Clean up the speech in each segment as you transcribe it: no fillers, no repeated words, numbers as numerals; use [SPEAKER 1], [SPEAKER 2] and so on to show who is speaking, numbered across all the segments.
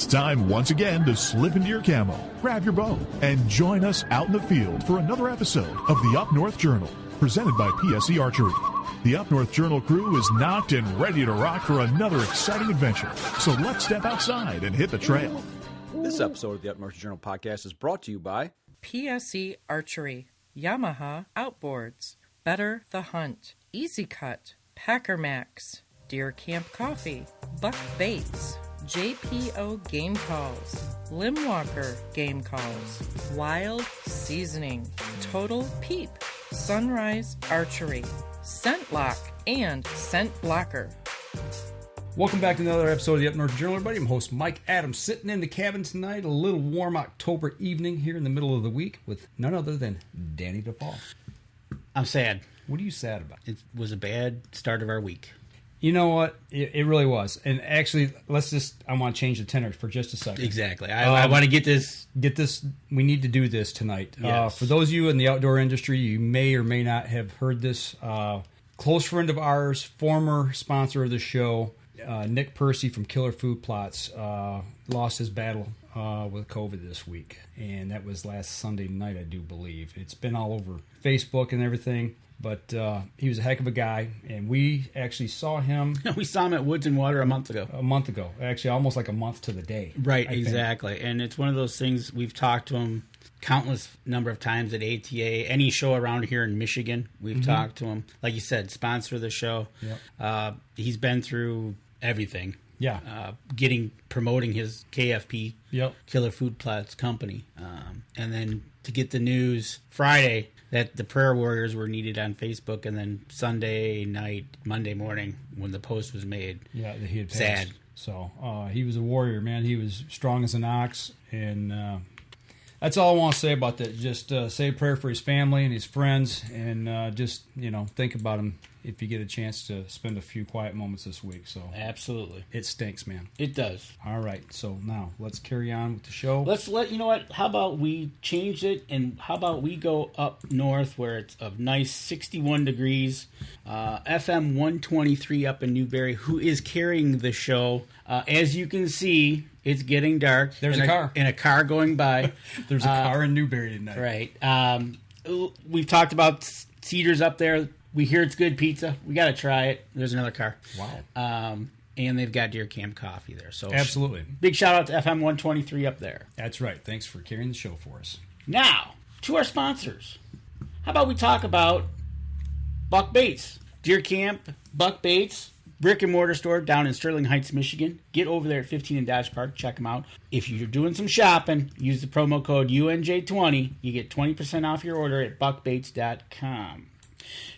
[SPEAKER 1] time once again to slip into your camo, grab your bow, and join us out in the field for another episode of the Up North Journal, presented by PSE Archery. The Up North Journal crew is knocked and ready to rock for another exciting adventure. So let's step outside and hit the trail.
[SPEAKER 2] This episode of the Up North Journal podcast is brought to you by
[SPEAKER 3] PSE Archery, Yamaha Outboards, Better the Hunt, Easy Cut, Packer Max, Deer Camp Coffee, Buck Baits, JPO Game Calls, Limwalker Game Calls, Wild Seasoning, Total Peep, Sunrise Archery, Scent Lock, and Scent Blocker.
[SPEAKER 4] Welcome back to another episode of the Up North Journal, everybody. I'm host Mike Adams, sitting in the cabin tonight, a little warm October evening here in the middle of the week with none other than Danny DePaul.
[SPEAKER 5] I'm sad.
[SPEAKER 4] What are you sad about?
[SPEAKER 5] It was a bad start of our week.
[SPEAKER 4] You know what? It really was. And actually, I want to change the tenor for just a second.
[SPEAKER 5] Exactly. I want to get this.
[SPEAKER 4] We need to do this tonight.
[SPEAKER 5] Yes.
[SPEAKER 4] For those of you in the outdoor industry, you may or may not have heard this. Close friend of ours, former sponsor of the show, Nick Percy from Killer Food Plots, lost his battle with COVID this week. And that was last Sunday night, I do believe. It's been all over Facebook and everything. But he was a heck of a guy, and we actually saw him.
[SPEAKER 5] We saw him at Woods and Water a month ago.
[SPEAKER 4] Actually, almost like a month to the day.
[SPEAKER 5] Right, exactly. And it's one of those things, we've talked to him countless number of times at ATA, any show around here in Michigan, we've talked to him. Like you said, sponsor of the show. Yep. He's been through everything.
[SPEAKER 4] Yeah.
[SPEAKER 5] Promoting his KFP, Killer Food Plots company. And then to get the news Friday that the prayer warriors were needed on Facebook, and then Sunday night, Monday morning, when the post was made.
[SPEAKER 4] Yeah, that he had passed.
[SPEAKER 5] Sad.
[SPEAKER 4] So he was a warrior, man. He was strong as an ox, and that's all I want to say about that. Just say a prayer for his family and his friends, and just think about him if you get a chance to spend a few quiet moments this week. So
[SPEAKER 5] absolutely,
[SPEAKER 4] it stinks, man.
[SPEAKER 5] It does.
[SPEAKER 4] All right, so now let's carry on with the show.
[SPEAKER 5] You know what? How about we change it, and how about we go up north where it's a nice 61 degrees. FM 123 up in Newberry, who is carrying the show. As you can see, it's getting dark.
[SPEAKER 4] There's a car.
[SPEAKER 5] And a car going by.
[SPEAKER 4] There's a car in Newberry tonight.
[SPEAKER 5] Right. We've talked about Cedars up there. We hear it's good pizza. We got to try it. There's another car.
[SPEAKER 4] Wow.
[SPEAKER 5] And they've got Deer Camp Coffee there. So
[SPEAKER 4] absolutely.
[SPEAKER 5] Big shout out to FM 123 up there.
[SPEAKER 4] That's right. Thanks for carrying the show for us.
[SPEAKER 5] Now, to our sponsors. How about we talk about Buck Baits? Deer Camp, Buck Baits, brick and mortar store down in Sterling Heights, Michigan. Get over there at 15 in Dodge Park. Check them out. If you're doing some shopping, use the promo code UNJ20. You get 20% off your order at buckbaits.com.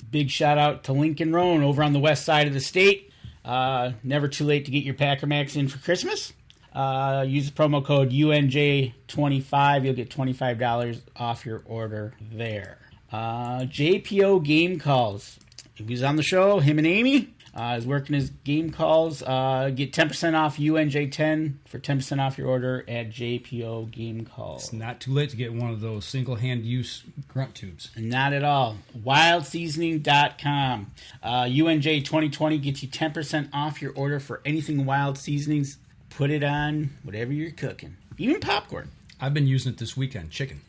[SPEAKER 5] Big shout out to Lincoln Roan over on the west side of the state. Never too late to get your Packer Max in for Christmas. Use the promo code UNJ25. You'll get $25 off your order there. JPO Game Calls. He was on the show, him and Amy. Is working his game calls. Get 10% off UNJ10 for 10% off your order at JPO Game Calls.
[SPEAKER 4] It's not too late to get one of those single-hand use grunt tubes.
[SPEAKER 5] Not at all. WildSeasoning.com. UNJ 2020 gets you 10% off your order for anything Wild Seasonings. Put it on whatever you're cooking. Even popcorn.
[SPEAKER 4] I've been using it this weekend. Chicken?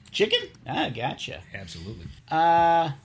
[SPEAKER 5] Gotcha.
[SPEAKER 4] Absolutely.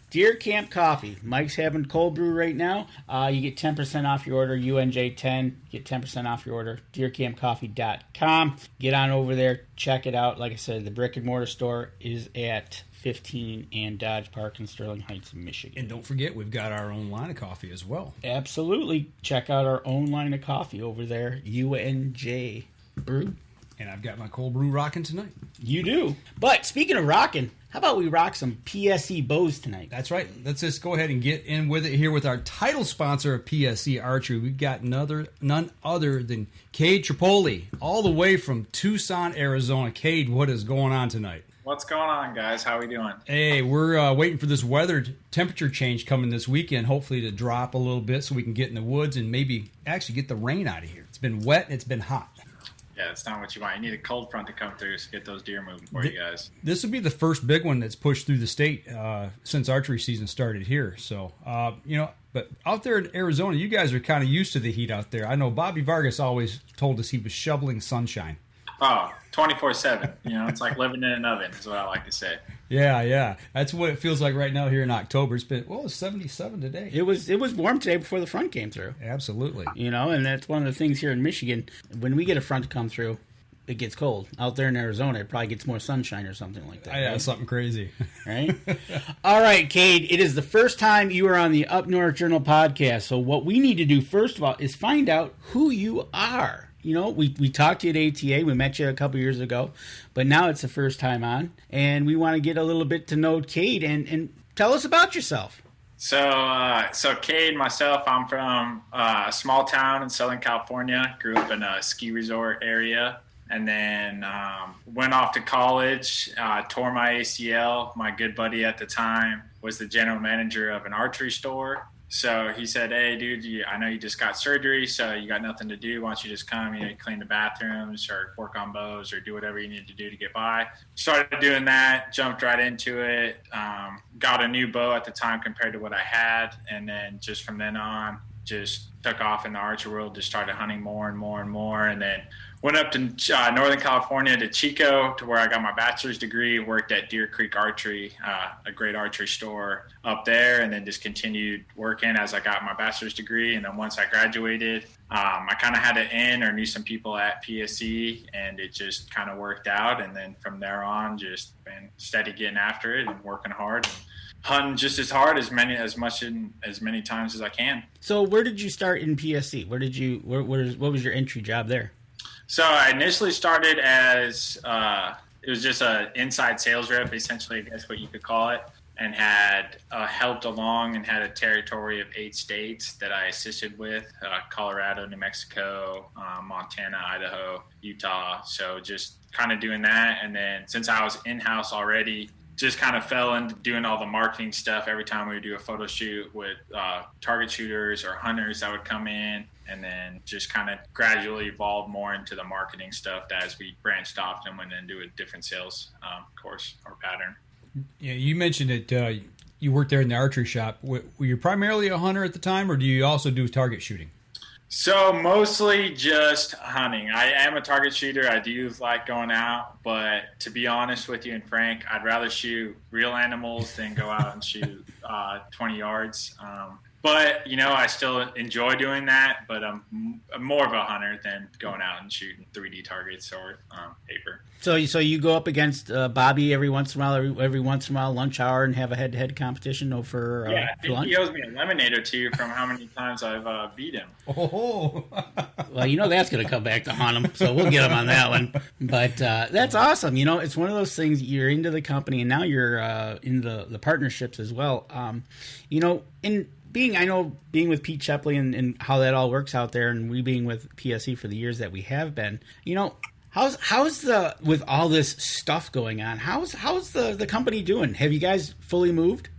[SPEAKER 5] Deer Camp Coffee. Mike's having cold brew right now. You get 10% off your order. UNJ10. Get 10% off your order. DeerCampCoffee.com. Get on over there. Check it out. Like I said, the brick and mortar store is at 15 and Dodge Park in Sterling Heights, Michigan.
[SPEAKER 4] And don't forget, we've got our own line of coffee as well.
[SPEAKER 5] Absolutely. Check out our own line of coffee over there. UNJ Brew.
[SPEAKER 4] And I've got my cold brew rocking tonight.
[SPEAKER 5] You do. But speaking of rocking, how about we rock some PSE bows tonight?
[SPEAKER 4] That's right. Let's just go ahead and get in with it here with our title sponsor of PSE Archery. We've got none other than Cade Tropila, all the way from Tucson, Arizona. Cade, what is going on tonight?
[SPEAKER 6] What's going on, guys? How are we doing?
[SPEAKER 4] Hey, we're waiting for this weather temperature change coming this weekend, hopefully to drop a little bit so we can get in the woods and maybe actually get the rain out of here. It's been wet and it's been hot.
[SPEAKER 6] Yeah, that's not what you want. You need a cold front to come through to get those deer moving for you guys.
[SPEAKER 4] This would be the first big one that's pushed through the state since archery season started here. So, but out there in Arizona, you guys are kind of used to the heat out there. I know Bobby Vargas always told us he was shoveling sunshine.
[SPEAKER 6] Oh, 24/7. It's like living in an oven is what I like to say.
[SPEAKER 4] Yeah. That's what it feels like right now here in October. It's 77 today.
[SPEAKER 5] It was warm today before the front came through.
[SPEAKER 4] Absolutely.
[SPEAKER 5] And that's one of the things here in Michigan. When we get a front to come through, it gets cold. Out there in Arizona, it probably gets more sunshine or something like that.
[SPEAKER 4] Yeah,
[SPEAKER 5] right?
[SPEAKER 4] something crazy.
[SPEAKER 5] Right? All right, Cade, it is the first time you are on the Up North Journal podcast. So what we need to do, first of all, is find out who you are. We talked to you at ATA. We met you a couple years ago, but now it's the first time on, and we want to get a little bit to know Cade and tell us about yourself.
[SPEAKER 6] So Cade, myself, I'm from a small town in Southern California. Grew up in a ski resort area, and then went off to college, tore my ACL. My good buddy at the time was the general manager of an archery store. So he said, hey, dude, I know you just got surgery, so you got nothing to do. Why don't you just come, clean the bathrooms or work on bows or do whatever you need to do to get by. Started doing that, jumped right into it, got a new bow at the time compared to what I had. And then just from then on, just took off in the archery world, just started hunting more and more and more. And then went up to Northern California to Chico, to where I got my bachelor's degree, worked at Deer Creek Archery, a great archery store up there, and then just continued working as I got my bachelor's degree. And then once I graduated, I kind of had an in or knew some people at PSE, and it just kind of worked out. And then from there on, just been steady getting after it and working hard. And hunting just as hard as many times as I can.
[SPEAKER 5] So where did you start in PSE? What was your entry job there?
[SPEAKER 6] So I initially started as it was just an inside sales rep, essentially, I guess what you could call it, and had helped along and had a territory of 8 states that I assisted with: Colorado, New Mexico, Montana, Idaho, Utah. So just kind of doing that, and then since I was in-house already, just kind of fell into doing all the marketing stuff. Every time we would do a photo shoot with target shooters or hunters that would come in, and then just kind of gradually evolved more into the marketing stuff as we branched off and went into a different sales course or pattern.
[SPEAKER 4] Yeah, you mentioned it. You worked there in the archery shop. Were you primarily a hunter at the time, or do you also do target shooting?
[SPEAKER 6] So mostly just hunting. I am a target shooter. I do like going out, but to be honest with you and frank, I'd rather shoot real animals than go out and shoot 20 yards. But, I still enjoy doing that, but I'm more of a hunter than going out and shooting 3D targets or paper. So
[SPEAKER 5] you go up against Bobby every once in a while, lunch hour, and have a head-to-head competition over lunch?
[SPEAKER 6] He owes me a lemonade or two from how many times I've beat him.
[SPEAKER 5] Oh. Well, that's going to come back to haunt him, so we'll get him on that one. But that's awesome. It's one of those things, you're into the company, and now you're into the partnerships as well. Being with Pete Shepley and how that all works out there, and we being with PSE for the years that we have been, how's with all this stuff going on, how's the company doing? Have you guys fully moved?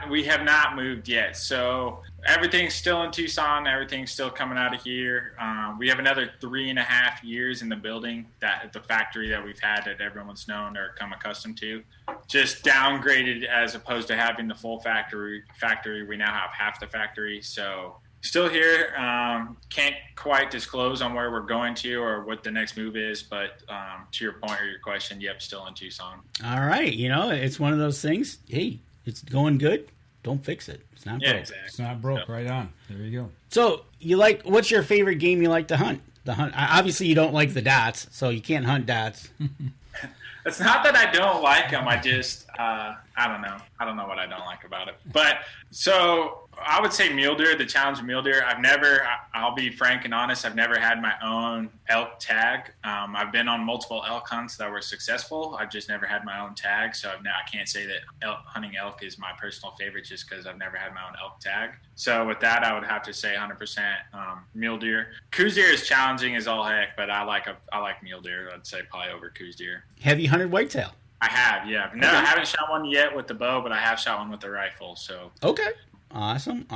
[SPEAKER 6] We have not moved yet. So everything's still in Tucson. Everything's still coming out of here. We have another 3.5 years in the building, the factory that we've had that everyone's known or come accustomed to. Just downgraded as opposed to having the full factory. We now have half the factory. So still here. Can't quite disclose on where we're going to or what the next move is. But to your point or your question, yep, still in Tucson.
[SPEAKER 5] All right. It's one of those things. Hey, it's going good. Don't fix it. It's not broke.
[SPEAKER 6] Exactly.
[SPEAKER 4] It's not broke. Right on. There you go.
[SPEAKER 5] So what's your favorite game you like to hunt? Obviously you don't like the dots, so you can't hunt dots.
[SPEAKER 6] It's not that I don't like them. I just, I don't know. I don't know what I don't like about it. But so I would say mule deer, the challenge of mule deer. I'll be frank and honest, I've never had my own elk tag. I've been on multiple elk hunts that were successful. I've just never had my own tag. So I can't say that hunting elk is my personal favorite just because I've never had my own elk tag. So with that, I would have to say 100% mule deer. Coos deer is challenging as all heck, but I like mule deer. I'd say probably over coos deer.
[SPEAKER 5] Have you hunted whitetail?
[SPEAKER 6] I have, yeah. No, I haven't shot one yet with the bow, but I have shot one with the rifle. So
[SPEAKER 5] okay. Awesome.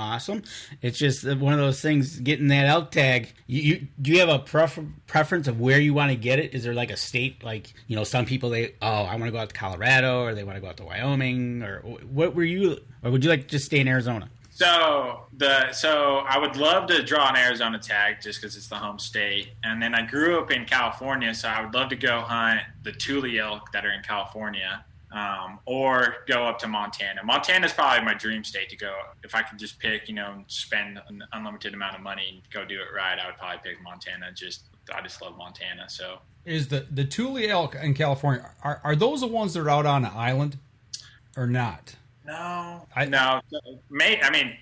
[SPEAKER 5] It's just one of those things, getting that elk tag. Do you have a preference of where you want to get it? Is there like a state, some people I want to go out to Colorado, or they want to go out to Wyoming, or what were you, or would you like to just stay in Arizona?
[SPEAKER 6] So I would love to draw an Arizona tag just because it's the home state. And then I grew up in California, so I would love to go hunt the Tule elk that are in California, or go up to Montana. Montana is probably my dream state to go. If I could just pick, and spend an unlimited amount of money and go do it right, I would probably pick Montana. I just love Montana. So
[SPEAKER 4] is the Tule elk in California, are those the ones that are out on an island or not?
[SPEAKER 6] No.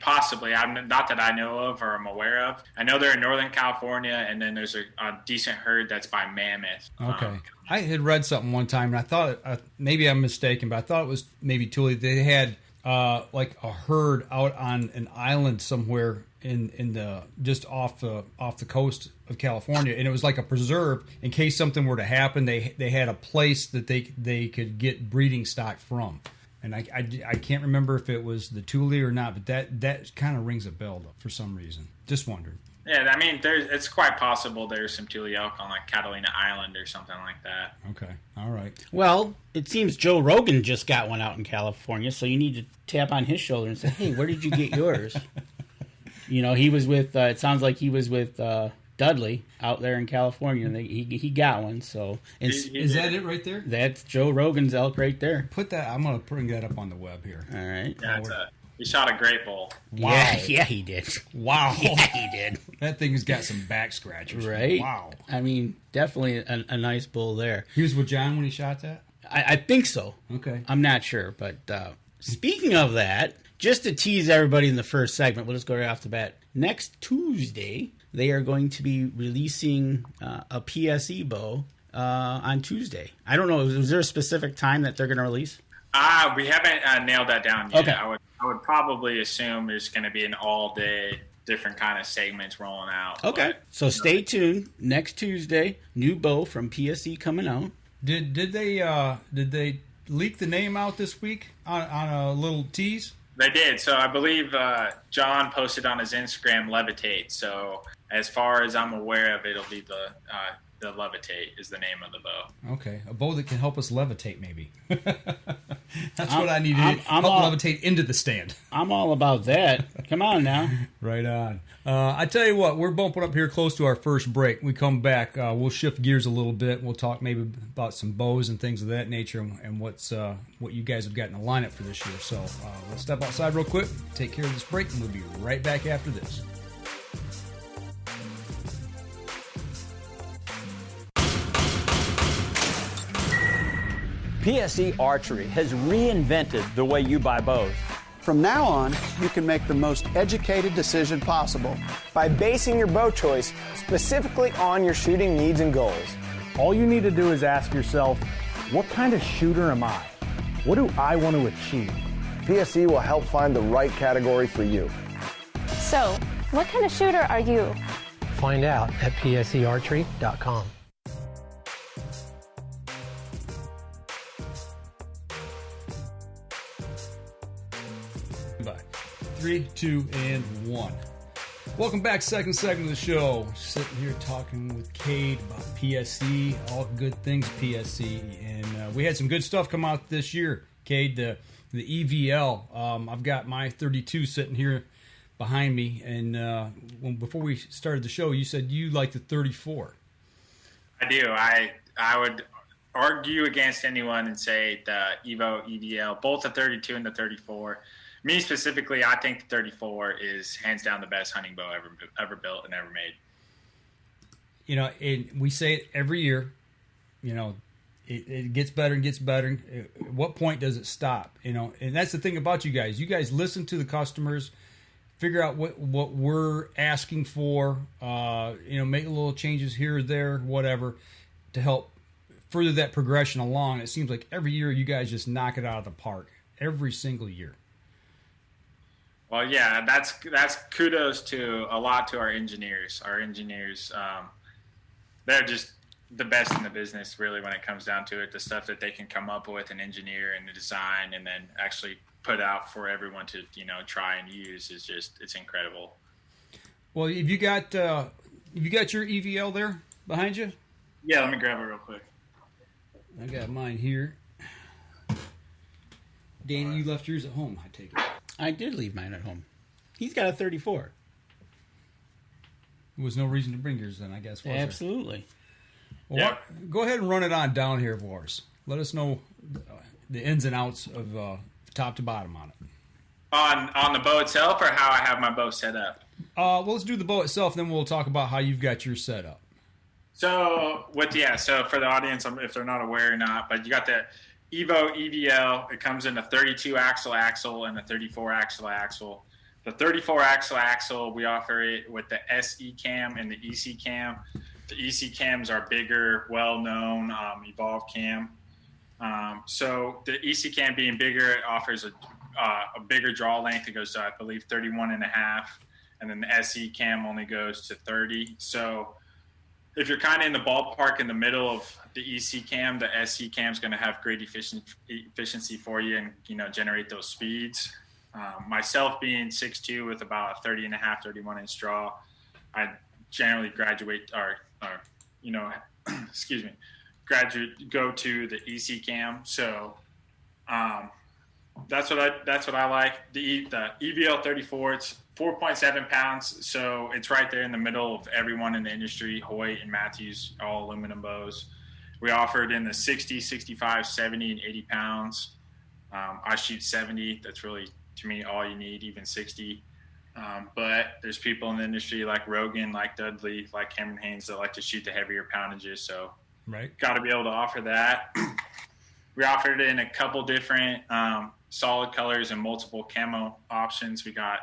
[SPEAKER 6] Possibly. Not that I know of or I'm aware of. I know they're in Northern California, and then there's a decent herd that's by mammoth.
[SPEAKER 4] Okay. I had read something one time, and I thought, maybe I'm mistaken, but I thought it was maybe Tule. They had like a herd out on an island somewhere in the just off the coast of California, and it was like a preserve in case something were to happen. They had a place that they could get breeding stock from. And I can't remember if it was the Tule or not, but that kind of rings a bell for some reason. Just wondered.
[SPEAKER 6] Yeah, it's quite possible there's some Tule elk on like Catalina Island or something like that.
[SPEAKER 4] Okay, all right.
[SPEAKER 5] Well, it seems Joe Rogan just got one out in California, so you need to tap on his shoulder and say, "Hey, where did you get yours?" He was with. It sounds like he was with Dudley out there in California, and he got one. So
[SPEAKER 4] is that it right there?
[SPEAKER 5] That's Joe Rogan's elk right there.
[SPEAKER 4] Put that. I'm gonna bring that up on the web here.
[SPEAKER 5] All right.
[SPEAKER 6] Yeah, he shot a great bull.
[SPEAKER 4] Wow.
[SPEAKER 5] Yeah, he did.
[SPEAKER 4] Wow.
[SPEAKER 5] Yeah, he did.
[SPEAKER 4] That thing's got some back scratchers.
[SPEAKER 5] Right.
[SPEAKER 4] Wow.
[SPEAKER 5] Definitely a nice bull there.
[SPEAKER 4] He was with John when he shot that?
[SPEAKER 5] I think so.
[SPEAKER 4] Okay.
[SPEAKER 5] I'm not sure, but speaking of that, just to tease everybody in the first segment, we'll just go right off the bat. Next Tuesday, they are going to be releasing a PSE bow on Tuesday. I don't know. Is there a specific time that they're going to release?
[SPEAKER 6] We haven't nailed that down yet.
[SPEAKER 5] Okay.
[SPEAKER 6] I would probably assume there's going to be an all-day, different kind of segments rolling out.
[SPEAKER 5] Okay. So stay tuned. Next Tuesday, new bow from PSE coming out.
[SPEAKER 4] Did they leak the name out this week on a little tease?
[SPEAKER 6] They did. So I believe John posted on his Instagram Levitate. So as far as I'm aware of, it'll be the Levitate is the name of the bow.
[SPEAKER 4] Okay. A bow that can help us levitate, maybe. That's what I need to help levitate into the stand.
[SPEAKER 5] I'm all about that. Come on now.
[SPEAKER 4] Right on. I tell you what, we're bumping up here close to our first break. When we come back, we'll shift gears a little bit. We'll talk maybe about some bows and things of that nature and what you guys have got in the lineup for this year. So let's step outside real quick, take care of this break, and we'll be right back after this.
[SPEAKER 7] PSE Archery has reinvented the way you buy bows.
[SPEAKER 8] From now on, you can make the most educated decision possible
[SPEAKER 9] by basing your bow choice specifically on your shooting needs and goals.
[SPEAKER 10] All you need to do is ask yourself, what kind of shooter am I? What do I want to achieve?
[SPEAKER 9] PSE will help find the right category for you.
[SPEAKER 11] So, what kind of shooter are you?
[SPEAKER 12] Find out at psearchery.com.
[SPEAKER 4] 3, 2, and 1. Welcome back, second segment of the show. Sitting here talking with Cade about PSE, all good things PSE, and we had some good stuff come out this year. Cade, the EVL. I've got my 32 sitting here behind me, and before we started the show, you said you like the 34.
[SPEAKER 6] I do. I would argue against anyone and say the EVO EVL, both the 32 and the 34. Me specifically, I think the 34 is hands down the best hunting bow ever built and ever made.
[SPEAKER 4] We say it every year. It gets better and gets better. At what point does it stop? And that's the thing about you guys. You guys listen to the customers, figure out what we're asking for. Make little changes here or there, whatever, to help further that progression along. It seems like every year you guys just knock it out of the park. Every single year.
[SPEAKER 6] Well, yeah, that's kudos to our engineers. Our engineers, they're just the best in the business, really, when it comes down to it. The stuff that they can come up with and engineer and design and then actually put out for everyone to, try and use is it's incredible.
[SPEAKER 4] Well, have you got your EVL there behind you?
[SPEAKER 6] Yeah, let me grab it real quick.
[SPEAKER 4] I got mine here. Danny, you left yours at home, I take it.
[SPEAKER 5] I did leave mine at home. He's got a 34.
[SPEAKER 4] There was no reason to bring yours then, I guess, was there?
[SPEAKER 5] Absolutely.
[SPEAKER 4] Well, go ahead and run it on down here for us. Let us know the ins and outs of top to bottom on it.
[SPEAKER 6] On the bow itself, or how I have my bow set up?
[SPEAKER 4] Well, let's do the bow itself, then we'll talk about how you've got yours set up.
[SPEAKER 6] So so for the audience, if they're not aware or not, but you got the EVO EVL. It comes in a 32 axle and a 34 axle. The 34 axle, we offer it with the SE cam and the EC cam. The EC cams are bigger, well-known, evolved cam. So the EC cam being bigger, it offers a bigger draw length. It goes to, I believe, 31.5, and then the SE cam only goes to 30. So if you're kind of in the ballpark in the middle of the EC cam, the SE cam is going to have great efficiency for you and, generate those speeds. Myself being 6'2" with about a 30.5, 31 inch draw, I generally go to the EC cam. So that's what I like. The EVL 34, it's 4.7 pounds, so it's right there in the middle of everyone in the industry. Hoyt and Matthews, all aluminum bows. We offer it in the 60, 65, 70, and 80 pounds. I shoot 70. That's really, to me, all you need, even 60. But there's people in the industry like Rogan, like Dudley, like Cameron Haynes that like to shoot the heavier poundages. So got to be able to offer that. We offered it in a couple different solid colors and multiple camo options. We got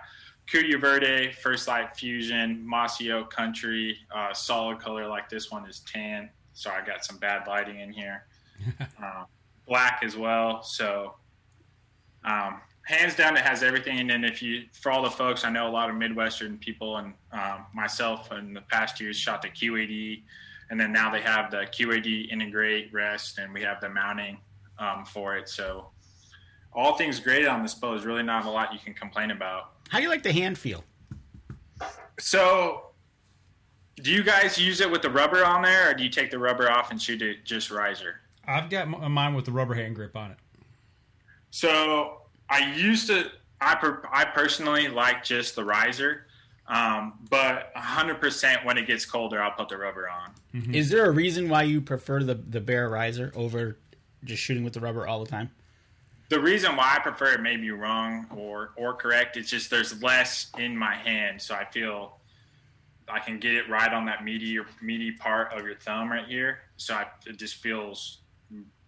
[SPEAKER 6] Curio Verde, First Light Fusion, Mossy Oak Country, solid color like this one is tan. So I got some bad lighting in here. Black as well. So hands down, it has everything. And then for all the folks, I know a lot of Midwestern people and myself in the past years shot the QAD, and then now they have the QAD integrate rest, and we have the mounting for it. So all things great on this bow. There's really not a lot you can complain about.
[SPEAKER 5] How do you like the hand feel?
[SPEAKER 6] So do you guys use it with the rubber on there, or do you take the rubber off and shoot it just riser?
[SPEAKER 4] I've got mine with the rubber hand grip on it.
[SPEAKER 6] So I personally like just the riser, but 100% when it gets colder, I'll put the rubber on.
[SPEAKER 5] Mm-hmm. Is there a reason why you prefer the bare riser over just shooting with the rubber all the time?
[SPEAKER 6] The reason why I prefer it may be wrong or correct. It's just there's less in my hand, so I feel I can get it right on that meaty part of your thumb right here. So it just feels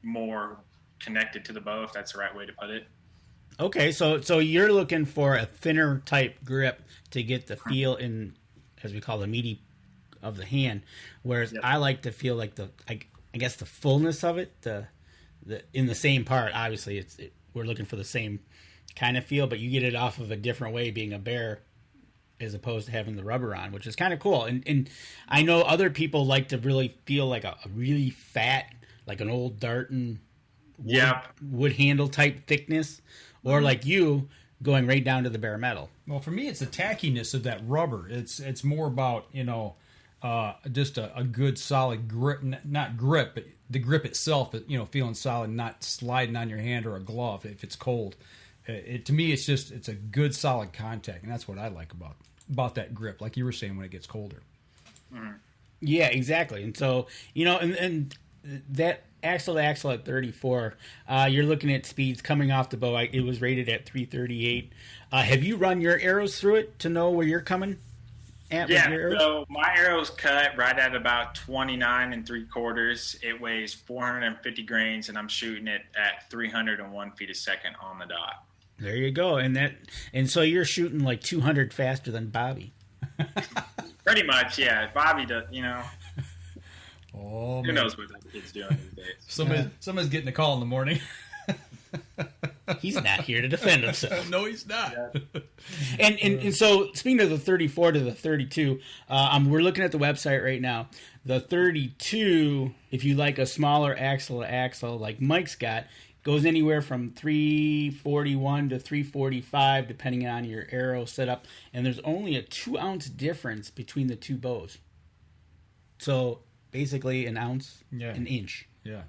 [SPEAKER 6] more connected to the bow, if that's the right way to put it.
[SPEAKER 5] Okay, so you're looking for a thinner type grip to get the feel in, as we call the meaty of the hand, whereas I like to feel like I guess the fullness of it, the in the same part. Obviously, we're looking for the same kind of feel, but you get it off of a different way, being a bare as opposed to having the rubber on, which is kind of cool. And I know other people like to really feel like a really fat, like an old Darton wood handle type thickness, or like you going right down to the bare metal.
[SPEAKER 4] Well, for me, it's the tackiness of that rubber. It's more about just a good solid grip, not grip, but the grip itself. Feeling solid, not sliding on your hand or a glove if it's cold. To me, it's a good solid contact, and that's what I like about that grip. Like you were saying, when it gets colder.
[SPEAKER 6] Mm-hmm.
[SPEAKER 5] Yeah, exactly. And so and that axle to axle at 34, you're looking at speeds coming off the bow. It was rated at 338. Have you run your arrows through it to know where you're coming at with your arrows?
[SPEAKER 6] So my arrow's cut right at about 29 3/4. It weighs 450 grains, and I'm shooting it at 301 feet a second on the dot.
[SPEAKER 5] There you go. And so you're shooting like 200 faster than Bobby.
[SPEAKER 6] Pretty much, yeah. Bobby does,
[SPEAKER 4] Oh,
[SPEAKER 6] who knows what that kid's doing these days.
[SPEAKER 4] Somebody's getting a call in the morning.
[SPEAKER 5] He's not here to defend himself.
[SPEAKER 4] No, he's not.
[SPEAKER 5] Yeah. And so speaking of the 34 to the 32, we're looking at the website right now. The 32, if you like a smaller axle to axle like Mike's got, goes anywhere from 341 to 345 depending on your arrow setup, and there's only a 2-ounce difference between the two bows. So basically an ounce, an inch.
[SPEAKER 4] Yeah.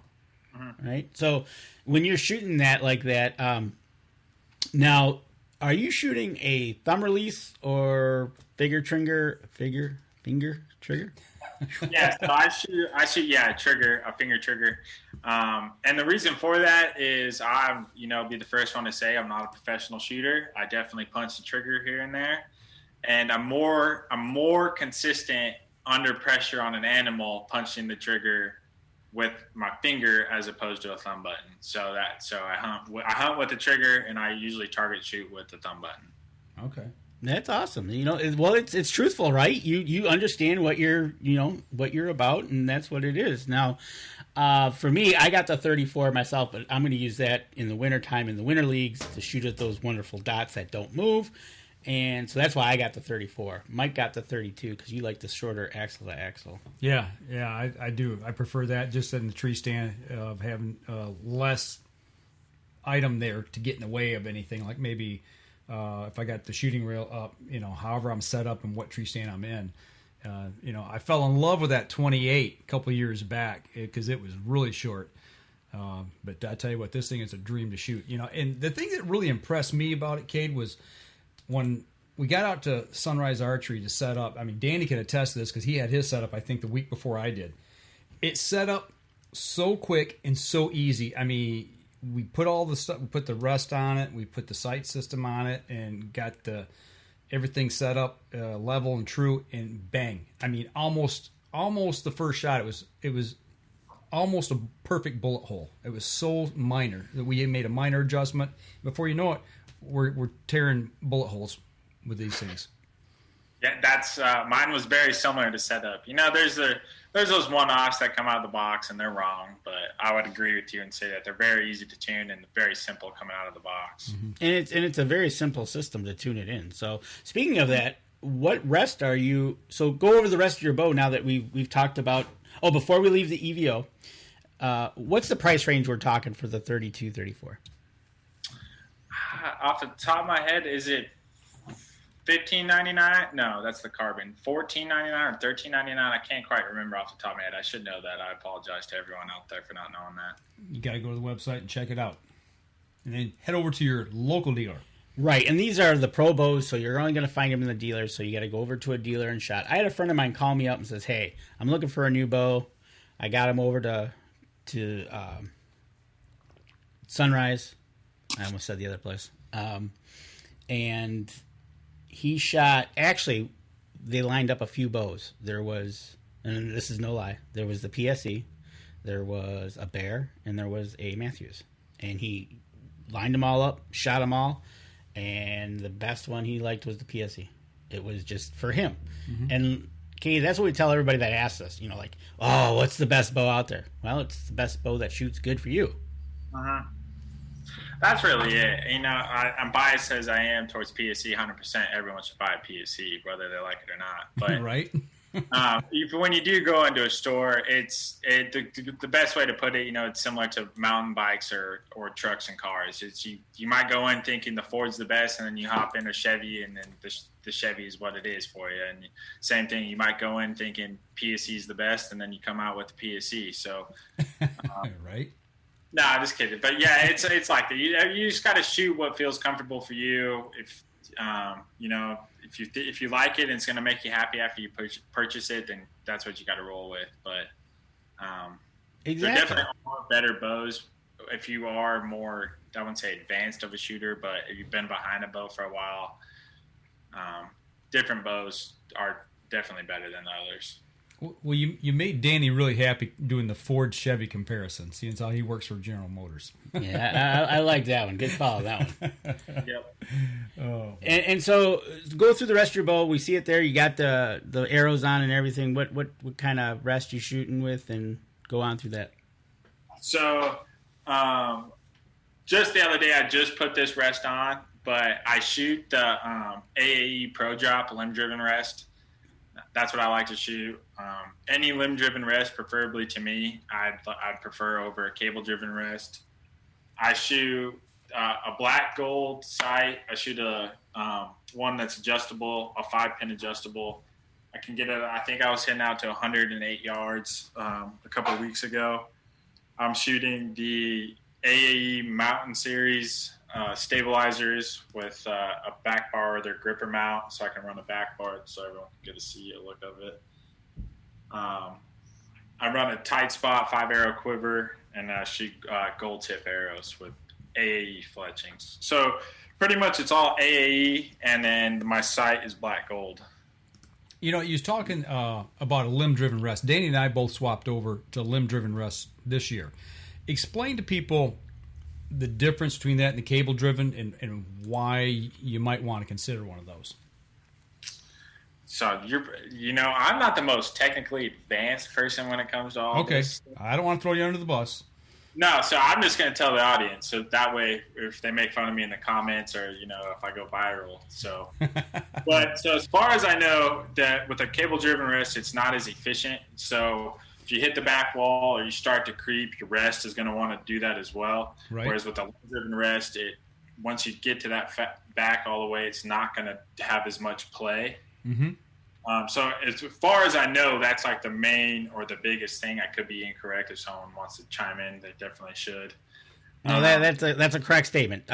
[SPEAKER 5] Right? So when you're shooting that like that, now Are you shooting a thumb release or finger trigger?
[SPEAKER 6] Yeah, so I shoot, a finger trigger. And the reason for that is I'm, be the first one to say I'm not a professional shooter. I definitely punch the trigger here and there. And I'm more consistent under pressure on an animal punching the trigger with my finger as opposed to a thumb button. So I hunt with the trigger, and I usually target shoot with the thumb button.
[SPEAKER 4] Okay.
[SPEAKER 5] That's awesome. It's truthful, right? You understand what you're about, and that's what it is. Now, for me, I got the 34 myself, but I'm going to use that in the wintertime in the winter leagues to shoot at those wonderful dots that don't move. And so that's why I got the 34. Mike got the 32 because you like the shorter axle to axle.
[SPEAKER 4] Yeah, I do. I prefer that just in the tree stand of having less item there to get in the way of anything. Like maybe if I got the shooting rail up, however I'm set up and what tree stand I'm in. I fell in love with that 28 a couple years back because it was really short. But I tell you what, this thing is a dream to shoot. And the thing that really impressed me about it, Cade, was when we got out to Sunrise Archery to set up. I mean, Danny can attest to this because he had his setup, I think, the week before I did. It set up so quick and so easy. I mean, we put all the stuff, we put the rest on it, we put the sight system on it, and got everything set up level and true, and bang. I mean, almost the first shot, it was almost a perfect bullet hole. It was so minor that we made a minor adjustment. Before you know it, we're tearing bullet holes with these things.
[SPEAKER 6] Yeah, that's mine was very similar to setup. There's those one-offs that come out of the box and they're wrong, but I would agree with you and say that they're very easy to tune and very simple coming out of the box.
[SPEAKER 5] Mm-hmm. And it's a very simple system to tune it in. So speaking of that, what rest are you? So go over the rest of your bow now that we've talked about. Oh, before we leave the EVO, what's the price range we're talking for the 32, 34?
[SPEAKER 6] Off the top of my head, is it $15.99? No, that's the carbon. $14.99 or $13.99? I can't quite remember off the top of my head. I should know that. I apologize to everyone out there for not knowing that.
[SPEAKER 4] You got to go to the website and check it out, and then head over to your local dealer.
[SPEAKER 5] Right, and these are the pro bows, so you're only going to find them in the dealer. So you got to go over to a dealer and shot. I had a friend of mine call me up and says, "Hey, I'm looking for a new bow. I got him over to Sunrise." I almost said the other place. And he shot, actually, they lined up a few bows. There was, and this is no lie, there was the PSE, there was a Bear, and there was a Matthews. And he lined them all up, shot them all, and the best one he liked was the PSE. It was just for him. Mm-hmm. And, Cade, that's what we tell everybody that asks us, oh, what's the best bow out there? Well, it's the best bow that shoots good for you.
[SPEAKER 6] Uh-huh. That's really it. I'm biased as I am towards PSE 100%. Everyone should buy a PSE, whether they like it or not. But
[SPEAKER 4] right.
[SPEAKER 6] When you do go into a store, the best way to put it, it's similar to mountain bikes or trucks and cars. It's you might go in thinking the Ford's the best, and then you hop in a Chevy, and then the Chevy is what it is for you. And same thing, you might go in thinking PSE is the best, and then you come out with the PSE. So,
[SPEAKER 4] right.
[SPEAKER 6] No, I'm just kidding. But yeah, it's like that. You just got to shoot what feels comfortable for you. If if you like it and it's going to make you happy after you purchase it, then that's what you got to roll with. But
[SPEAKER 5] exactly.
[SPEAKER 6] There definitely are better bows if you are more, I wouldn't say advanced of a shooter, but if you've been behind a bow for a while, different bows are definitely better than others.
[SPEAKER 4] Well, you made Danny really happy doing the Ford Chevy comparison, seeing how he works for General Motors.
[SPEAKER 5] Yeah, I like that one. Good call, that one.
[SPEAKER 6] Yep.
[SPEAKER 4] Oh.
[SPEAKER 5] And so go through the rest of your bow. We see it there. You got the arrows on and everything. What kind of rest you shooting with, and go on through that.
[SPEAKER 6] So, just the other day, I just put this rest on, but I shoot the AAE Pro Drop limb-driven rest. That's what I like to shoot. Any limb-driven rest, preferably to me, I'd prefer over a cable-driven rest. I shoot a black gold sight. I shoot a one that's adjustable, a 5-pin adjustable. I can get it. I think I was hitting out to 108 yards a couple of weeks ago. I'm shooting the AAE Mountain Series stabilizers with a back bar with their gripper mount, so I can run a back bar so everyone can get to see a look of it. I run a tight spot 5-arrow quiver, and I shoot gold tip arrows with AAE fletchings. So pretty much it's all AAE, and then my sight is black gold.
[SPEAKER 4] You was talking about a limb-driven rest. Danny and I both swapped over to limb-driven rest this year. Explain to people the difference between that and the cable-driven, and why you might want to consider one of those.
[SPEAKER 6] So I'm not the most technically advanced person when it comes to all this.
[SPEAKER 4] I don't want to throw you under the bus.
[SPEAKER 6] No, so I'm just going to tell the audience, so that way if they make fun of me in the comments or, if I go viral. So, so as far as I know, that with a cable-driven rest, it's not as efficient. So if you hit the back wall or you start to creep, your rest is going to want to do that as well. Right. Whereas with a limb-driven rest, once you get to that back all the way, it's not going to have as much play. Mm-hmm. So as far as I know, that's like the main or the biggest thing. I could be incorrect. If someone wants to chime in, they definitely should.
[SPEAKER 5] No, that's a correct statement.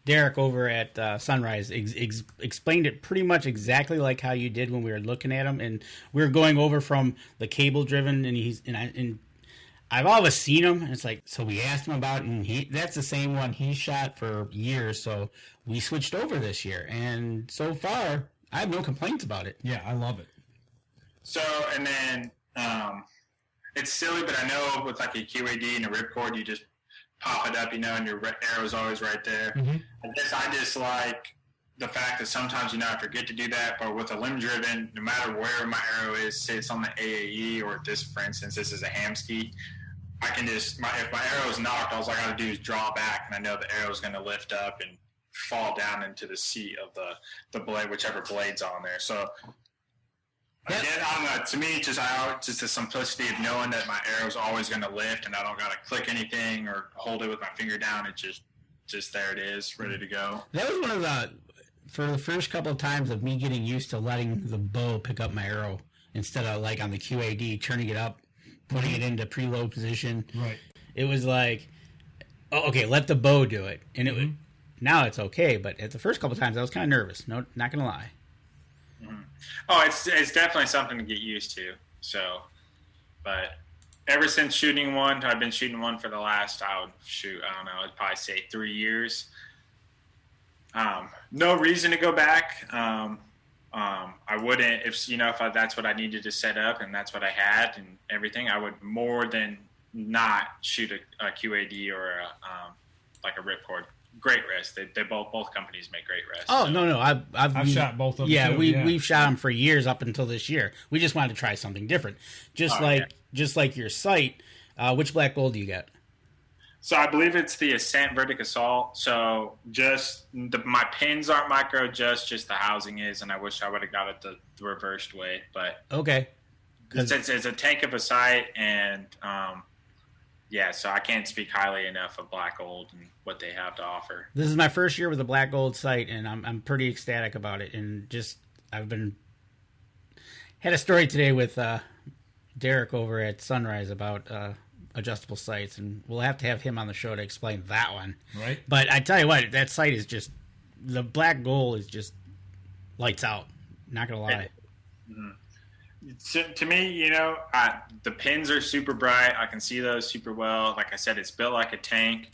[SPEAKER 5] Derek over at Sunrise explained it pretty much exactly like how you did when we were looking at him, and we were going over from the cable driven, and I've always seen him. And it's like, so we asked him about it, and that's the same one he shot for years. So we switched over this year, and so far I have no complaints about it.
[SPEAKER 4] Yeah, I love it. So,
[SPEAKER 6] and then it's silly, but I know with like a QAD and a ripcord, you just pop it up, and your arrow's always right there. Mm-hmm. I guess I just like the fact that sometimes, I forget to do that, but with a limb-driven, no matter where my arrow is, say it's on the AAE, or this, for instance, this is a Hamsky, I can just, if my arrow is knocked, all I got to do is draw back, and I know the arrow is going to lift up and fall down into the seat of the blade, whichever blade's on there. So again, I don't know, to me, just the simplicity of knowing that my arrow's always going to lift, and I don't got to click anything or hold it with my finger down. It just there it is, ready to go.
[SPEAKER 5] That was one of for the first couple of times of me getting used to letting the bow pick up my arrow instead of like on the QAD, turning it up, putting it into preload position. Right. It was like, oh, okay, let the bow do it. And it would. Now it's okay, but at the first couple of times I was kind of nervous. No, not gonna lie.
[SPEAKER 6] Mm-hmm. Oh, it's definitely something to get used to. So, but ever since shooting one, I've been shooting one for the last, I'd probably say 3 years. No reason to go back. I wouldn't, if that's what I needed to set up and that's what I had and everything, I would more than not shoot a QAD or like a ripcord. Great rest. They both companies make great rest.
[SPEAKER 5] Oh, no, I've
[SPEAKER 4] shot both of them.
[SPEAKER 5] Yeah, we've shot them for years up until this year. We just wanted to try something different. Just like your sight. Which black gold do you get?
[SPEAKER 6] So I believe it's the Ascent Vertic Assault. So just my pins aren't micro, just the housing is, and I wish I would have got it the reversed way. But
[SPEAKER 5] okay,
[SPEAKER 6] it's a tank of a sight, and so I can't speak highly enough of black gold and what they have to offer.
[SPEAKER 5] This is my first year with a black gold sight, and I'm pretty ecstatic about it. And had a story today with Derek over at Sunrise about adjustable sights, and we'll have to have him on the show to explain that one.
[SPEAKER 4] Right.
[SPEAKER 5] But I tell you what, that sight is just, the black gold is just lights out. Not gonna lie.
[SPEAKER 6] To me, the pins are super bright. I can see those super well. Like I said, it's built like a tank.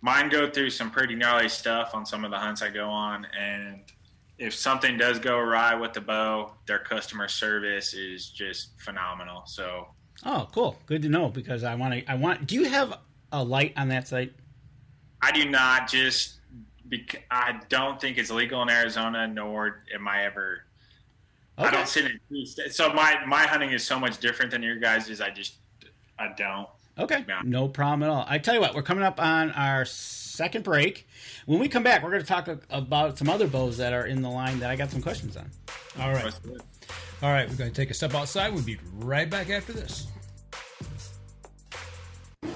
[SPEAKER 6] Mine go through some pretty gnarly stuff on some of the hunts I go on, and if something does go awry with the bow, their customer service is just phenomenal. So.
[SPEAKER 5] Oh, cool. Good to know, because do you have a light on that sight?
[SPEAKER 6] I do not, I don't think it's legal in Arizona, nor am I ever. Okay. I don't sit in peace. So my hunting is so much different than your guys'. I don't.
[SPEAKER 5] Okay. No problem at all. I tell you what, we're coming up on our second break. When we come back, we're going to talk about some other bows that are in the line that I got some questions on.
[SPEAKER 4] All right. All right, we're going to take a step outside. We'll be right back after this.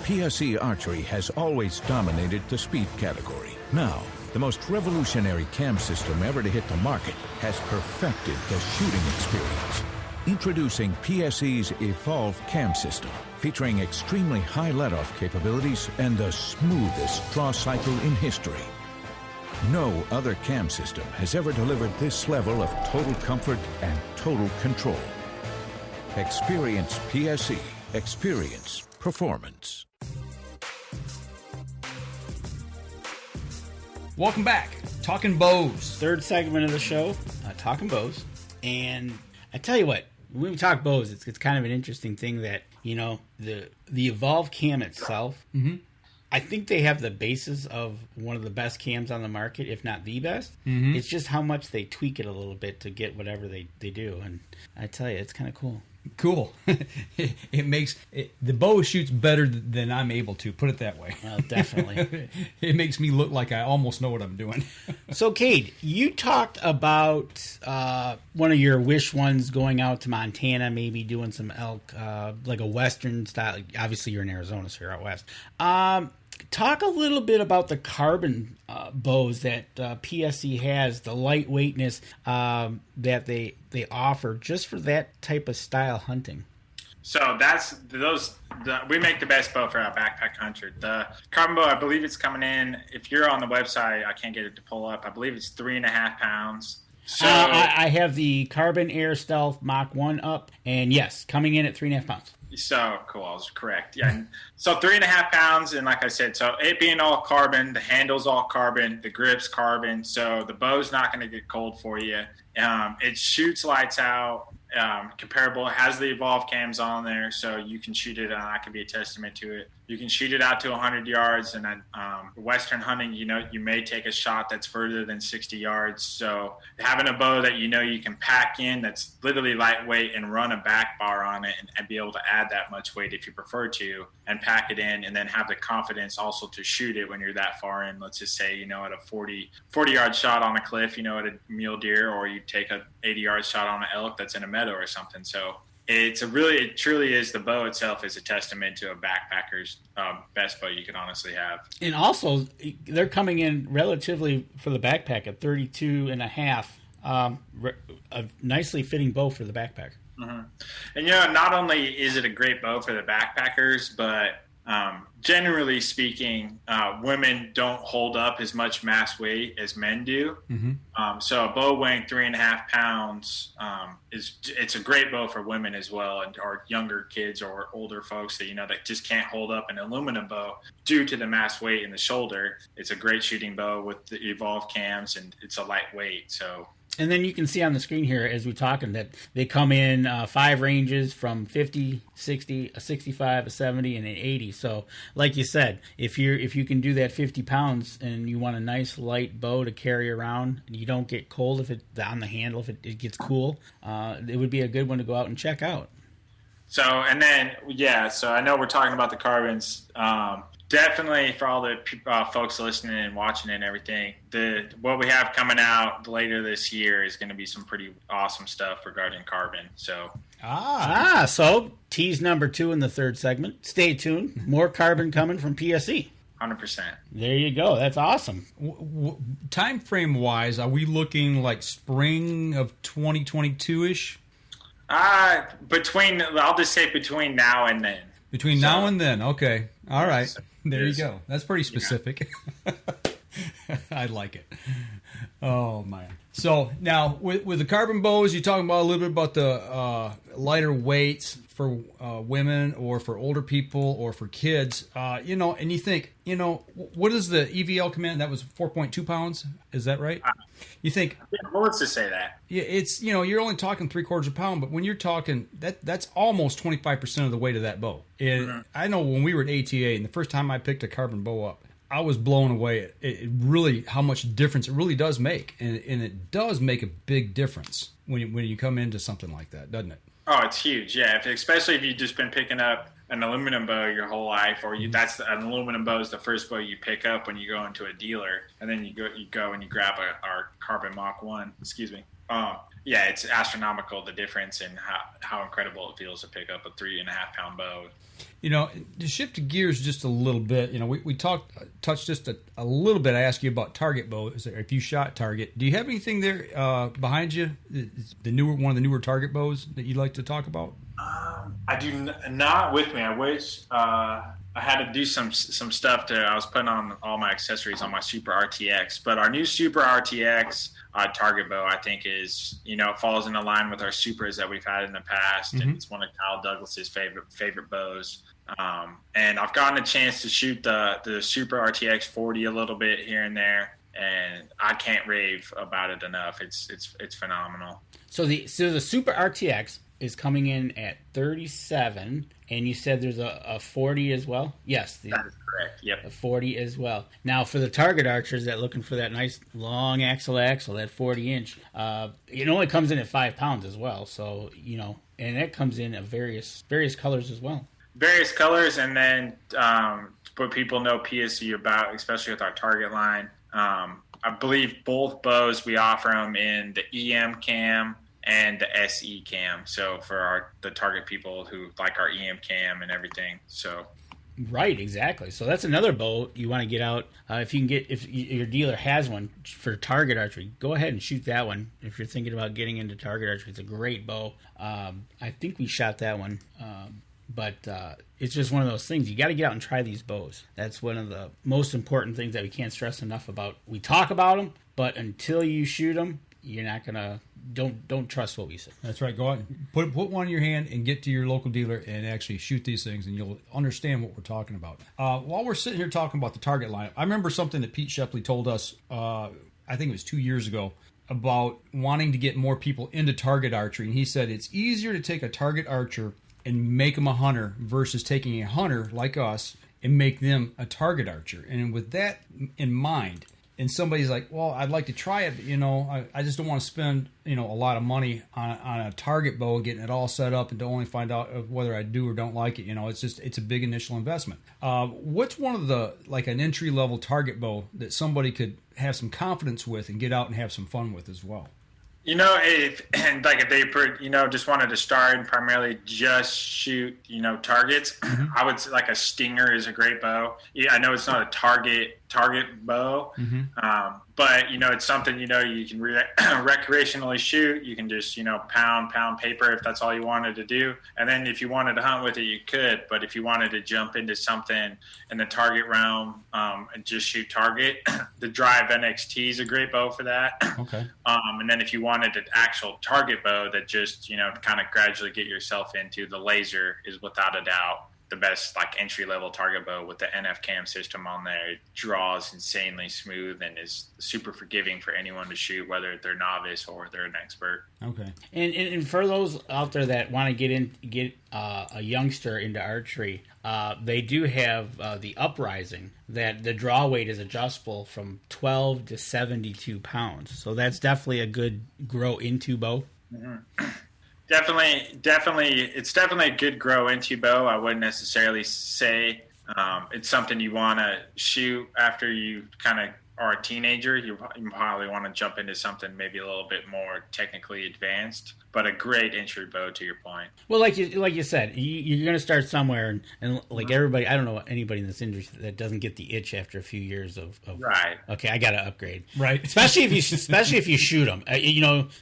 [SPEAKER 13] PSE Archery has always dominated the speed category. Now, the most revolutionary cam system ever to hit the market has perfected the shooting experience. Introducing PSE's Evolve cam system, featuring extremely high let-off capabilities and the smoothest draw cycle in history. No other cam system has ever delivered this level of total comfort and total control. Experience PSE. Experience performance.
[SPEAKER 4] Welcome back. Talking bows.
[SPEAKER 5] Third segment of the show, Talking Bows. And I tell you what, when we talk bows, it's kind of an interesting thing that, the Evolve cam itself, I think they have the basis of one of the best cams on the market, if not the best. It's just how much they tweak it a little bit to get whatever they do. And I tell you, it's kind of cool.
[SPEAKER 4] Cool. It makes the bow shoots better than I'm able to, put it that way.
[SPEAKER 5] Well, definitely.
[SPEAKER 4] It makes me look like I almost know what I'm doing.
[SPEAKER 5] So, Cade, you talked about one of your wish ones going out to Montana, maybe doing some elk, like a Western style. Obviously, you're in Arizona, so you're out west. Talk a little bit about the carbon bows that PSE has, the lightweightness that they offer just for that type of style hunting.
[SPEAKER 6] So we make the best bow for our backpack hunter. The carbon bow, I believe it's coming in. If you're on the website, I can't get it to pull up. I believe it's 3.5 pounds. So
[SPEAKER 5] I have the Carbon Air Stealth Mach 1 up, and yes, coming in at 3.5 pounds.
[SPEAKER 6] So cool, I was correct. Yeah, so 3.5 pounds, and like I said, so it being all carbon, the handle's all carbon, the grip's carbon, so the bow's not going to get cold for you. It shoots lights out, comparable. It has the Evolve cams on there, so you can shoot it, and I can be a testament to it. You can shoot it out to 100 yards, and Western hunting, you may take a shot that's further than 60 yards. So having a bow that you can pack in, that's literally lightweight, and run a back bar on it, and be able to add that much weight if you prefer to, and pack it in, and then have the confidence also to shoot it when you're that far in. Let's just say, at a 40-yard shot on a cliff, at a mule deer, or you take a 80-yard shot on an elk that's in a meadow or something. So it truly is, the bow itself is a testament to a backpacker's best bow you can honestly have. And also,
[SPEAKER 5] they're coming in relatively for the backpack at 32.5, a nicely fitting bow for the backpack.
[SPEAKER 6] Mm-hmm. And not only is it a great bow for the backpackers, but generally speaking, women don't hold up as much mass weight as men do. So a bow weighing 3.5 pounds it's a great bow for women as well, or younger kids or older folks that that just can't hold up an aluminum bow due to the mass weight in the shoulder. It's a great shooting bow with the Evolve cams, and it's a lightweight. So.
[SPEAKER 5] And then you can see on the screen here as we're talking that they come in 5 ranges from 50, 60, a 65, a 70, and an 80. So, like you said, if you can do that 50 pounds and you want a nice light bow to carry around, and you don't get cold on the handle if it gets cool, it would be a good one to go out and check out.
[SPEAKER 6] So, and then so I know we're talking about the carbons. Definitely for all the folks listening and watching and everything, what we have coming out later this year is going to be some pretty awesome stuff regarding carbon. So
[SPEAKER 5] so tease number 2 in the third segment. Stay tuned. More carbon coming from PSE.
[SPEAKER 6] 100%.
[SPEAKER 5] There you go. That's awesome.
[SPEAKER 4] Time frame wise, are we looking like spring of 2022-ish?
[SPEAKER 6] I'll just say between now and then.
[SPEAKER 4] Between now and then, okay. All right. There you go. That's pretty specific. I like it. Oh, man. So, now, with the carbon bows, you're talking about a little bit about the lighter weights for women or for older people or for kids. And you think, what is the EVL command? That was 4.2 pounds. Is that right? You think...
[SPEAKER 6] Well, let's just say that.
[SPEAKER 4] Yeah, it's, you're only talking 3/4 pound, but when you're talking, that's almost 25% of the weight of that bow. I know when we were at ATA, and the first time I picked a carbon bow up, I was blown away. It really, how much difference it really does make. And it does make a big difference when you come into something like that, doesn't it?
[SPEAKER 6] Oh, it's huge, yeah. Especially if you've just been picking up an aluminum bow your whole life, or an aluminum bow is the first bow you pick up when you go into a dealer, and then you go and you grab our Carbon Mach 1. Excuse me. Yeah, it's astronomical, the difference in how incredible it feels to pick up a 3.5-pound bow.
[SPEAKER 4] To shift gears just a little bit, we touched just a little bit. I asked you about target bow. If you shot target, do you have anything there behind you? One of the newer target bows that you'd like to talk about?
[SPEAKER 6] I do not with me. I wish I had to do some stuff I was putting on all my accessories on my Supra RTX, but our new Supra RTX target bow, I think, is falls in line with our Supras that we've had in the past, and it's one of Kyle Douglas's favorite bows. And I've gotten a chance to shoot the Supra RTX 40 a little bit here and there, and I can't rave about it enough. It's phenomenal.
[SPEAKER 5] So the Supra RTX is coming in at 37, and you said there's a 40 as well? Yes.
[SPEAKER 6] That is correct, yep.
[SPEAKER 5] A 40 as well. Now, for the target archers that looking for that nice long axle, that 40-inch, it only comes in at 5 pounds as well. So, and that comes in at various colors as well.
[SPEAKER 6] Various colors, and then what people know PSE about, especially with our target line, I believe both bows, we offer them in the EM cam and the SE cam. So for the target people who like our EM cam and everything. So
[SPEAKER 5] right, exactly. So that's another bow you want to get out. If your dealer has one for target archery, go ahead and shoot that one. If you're thinking about getting into target archery, it's a great bow. I think we shot that one. But it's just one of those things. You got to get out and try these bows. That's one of the most important things that we can't stress enough about. We talk about them, but until you shoot them, you're not gonna. Don't trust what we say.
[SPEAKER 4] That's right. Go out and put one in your hand and get to your local dealer and actually shoot these things, and you'll understand what we're talking about. While we're sitting here talking about the target line, I remember something that Pete Shepley told us. I think it was 2 years ago, about wanting to get more people into target archery, and he said it's easier to take a target archer and make them a hunter versus taking a hunter like us and make them a target archer. And with that in mind, and somebody's like, well, I'd like to try it, but, I just don't want to spend, a lot of money on a target bow, getting it all set up and to only find out whether I do or don't like it. It's a big initial investment. What's one of an entry-level target bow that somebody could have some confidence with and get out and have some fun with as well?
[SPEAKER 6] If they just wanted to start and primarily just shoot, targets, I would say like a Stinger is a great bow. Yeah, I know it's not a target bow, but it's something you can recreationally shoot. You can just pound paper if that's all you wanted to do, and then if you wanted to hunt with it, you could. But if you wanted to jump into something in the target realm and just shoot target, the Drive NXT is a great bow for that.
[SPEAKER 4] Okay.
[SPEAKER 6] And then if you wanted an actual target bow that just kind of gradually get yourself into, the Laser is without a doubt the best entry level target bow with the NF cam system on there. It draws insanely smooth and is super forgiving for anyone to shoot, whether they're novice or they're an expert.
[SPEAKER 4] Okay.
[SPEAKER 5] And for those out there that want to get a youngster into archery, they do have the Uprising, that the draw weight is adjustable from 12 to 72 pounds. So that's definitely a good grow into bow.
[SPEAKER 6] Mm-hmm. Definitely, it's definitely a good grow into bow. I wouldn't necessarily say it's something you want to shoot after you kind of are a teenager. You probably want to jump into something maybe a little bit more technically advanced, but a great entry bow to your point.
[SPEAKER 5] Well, like you said, you're going to start somewhere, and like everybody, I don't know anybody in this industry that doesn't get the itch after a few years of
[SPEAKER 6] right.
[SPEAKER 5] Okay, I got to upgrade.
[SPEAKER 4] Right.
[SPEAKER 5] Especially if you shoot them.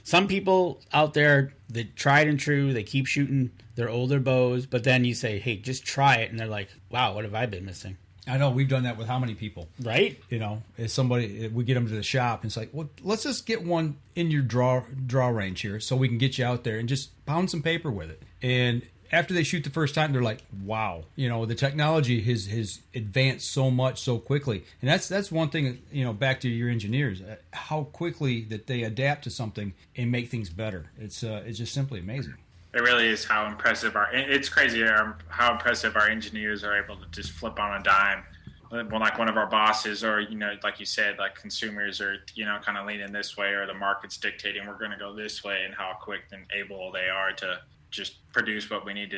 [SPEAKER 5] Some people out there that tried and true, they keep shooting their older bows, but then you say, hey, just try it, and they're like, wow, what have I been missing?
[SPEAKER 4] I know we've done that with how many people,
[SPEAKER 5] right?
[SPEAKER 4] As somebody, we get them to the shop, and it's like, well, let's just get one in your draw range here, so we can get you out there and just pound some paper with it. And after they shoot the first time, they're like, wow, the technology has advanced so much so quickly. And that's one thing, back to your engineers, how quickly that they adapt to something and make things better. It's just simply amazing.
[SPEAKER 6] It really is how impressive it's crazy how impressive our engineers are able to just flip on a dime. When one of our bosses, or like you said, like consumers are kind of leaning this way, or the market's dictating we're going to go this way, and how quick and able they are to just produce what we need,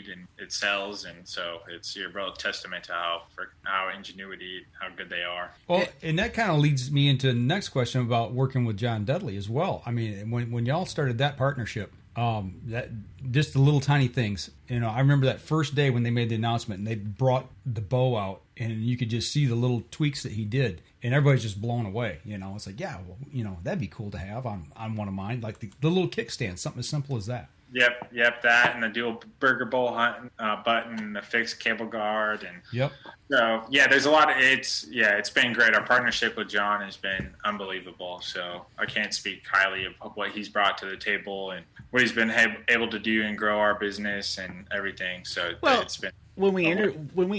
[SPEAKER 6] and it sells. And so it's a real testament to how ingenuity, how good they are.
[SPEAKER 4] Well, and that kind of leads me into the next question about working with John Dudley as well. I mean, when y'all started that partnership, that just the little tiny things, I remember that first day when they made the announcement and they brought the bow out, and you could just see the little tweaks that he did, and everybody's just blown away. It's like, yeah, well, that'd be cool to have on one of mine, like the little kickstand, something as simple as that.
[SPEAKER 6] Yep, that and the dual burger bowl button, the fixed cable guard, and
[SPEAKER 4] yep.
[SPEAKER 6] So yeah, there's a lot of it's been great. Our partnership with John has been unbelievable. So I can't speak highly of what he's brought to the table and what he's been able to do and grow our business and everything. So it's been.
[SPEAKER 5] When we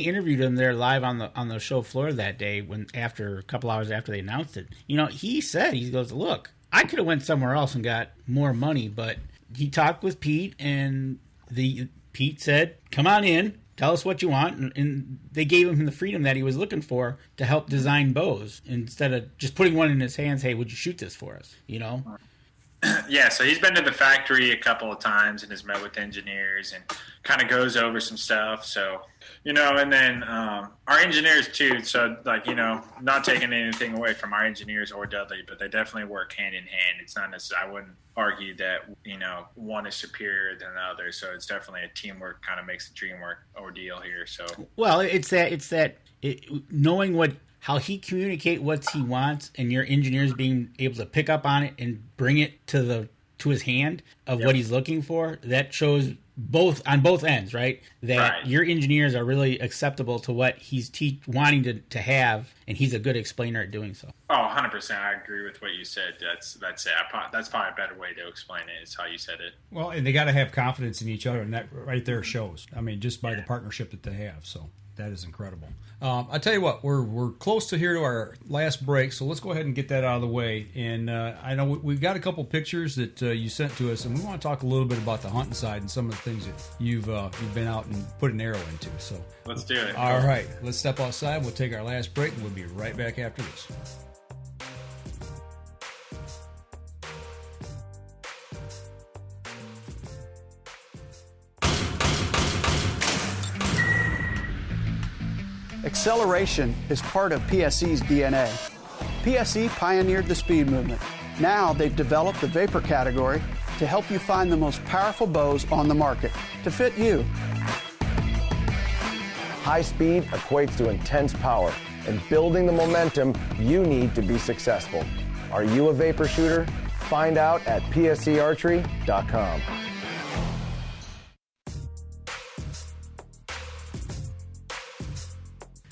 [SPEAKER 5] interviewed him there live on the show floor that day, a couple hours after they announced it, he goes, look, I could have went somewhere else and got more money, but he talked with Pete, and Pete said, come on in, tell us what you want. And they gave him the freedom that he was looking for to help design bows instead of just putting one in his hands. Hey, would you shoot this for us?
[SPEAKER 6] Yeah, so he's been to the factory a couple of times and has met with engineers and kind of goes over some stuff. So, and then our engineers too. So, not taking anything away from our engineers or Dudley, but they definitely work hand in hand. It's not necessarily, I wouldn't argue that, one is superior than the other. So it's definitely a teamwork kind of makes the dream work ordeal here. So,
[SPEAKER 5] well, it's knowing how he communicate what he wants, and your engineers being able to pick up on it and bring it to his hand of what he's looking for. That shows on both ends, right? That your engineers are really acceptable to what he's wanting to have, and he's a good explainer at doing so.
[SPEAKER 6] Oh, 100%. I agree with what you said. That's it. That's probably a better way to explain it, is how you said it.
[SPEAKER 4] Well, and they got to have confidence in each other, and that right there shows. I mean, just by the partnership that they have. So that is incredible. I tell you what, we're close to our last break, so let's go ahead and get that out of the way. And I know we've got a couple pictures that you sent to us, and we want to talk a little bit about the hunting side and some of the things that you've been out and put an arrow into. So
[SPEAKER 6] let's do it.
[SPEAKER 4] All right, let's step outside. We'll take our last break, and we'll be right back after this.
[SPEAKER 8] Acceleration is part of PSE's DNA. PSE pioneered the speed movement. Now they've developed the vapor category to help you find the most powerful bows on the market to fit you.
[SPEAKER 14] High speed equates to intense power and building the momentum you need to be successful. Are you a vapor shooter? Find out at PSEArchery.com.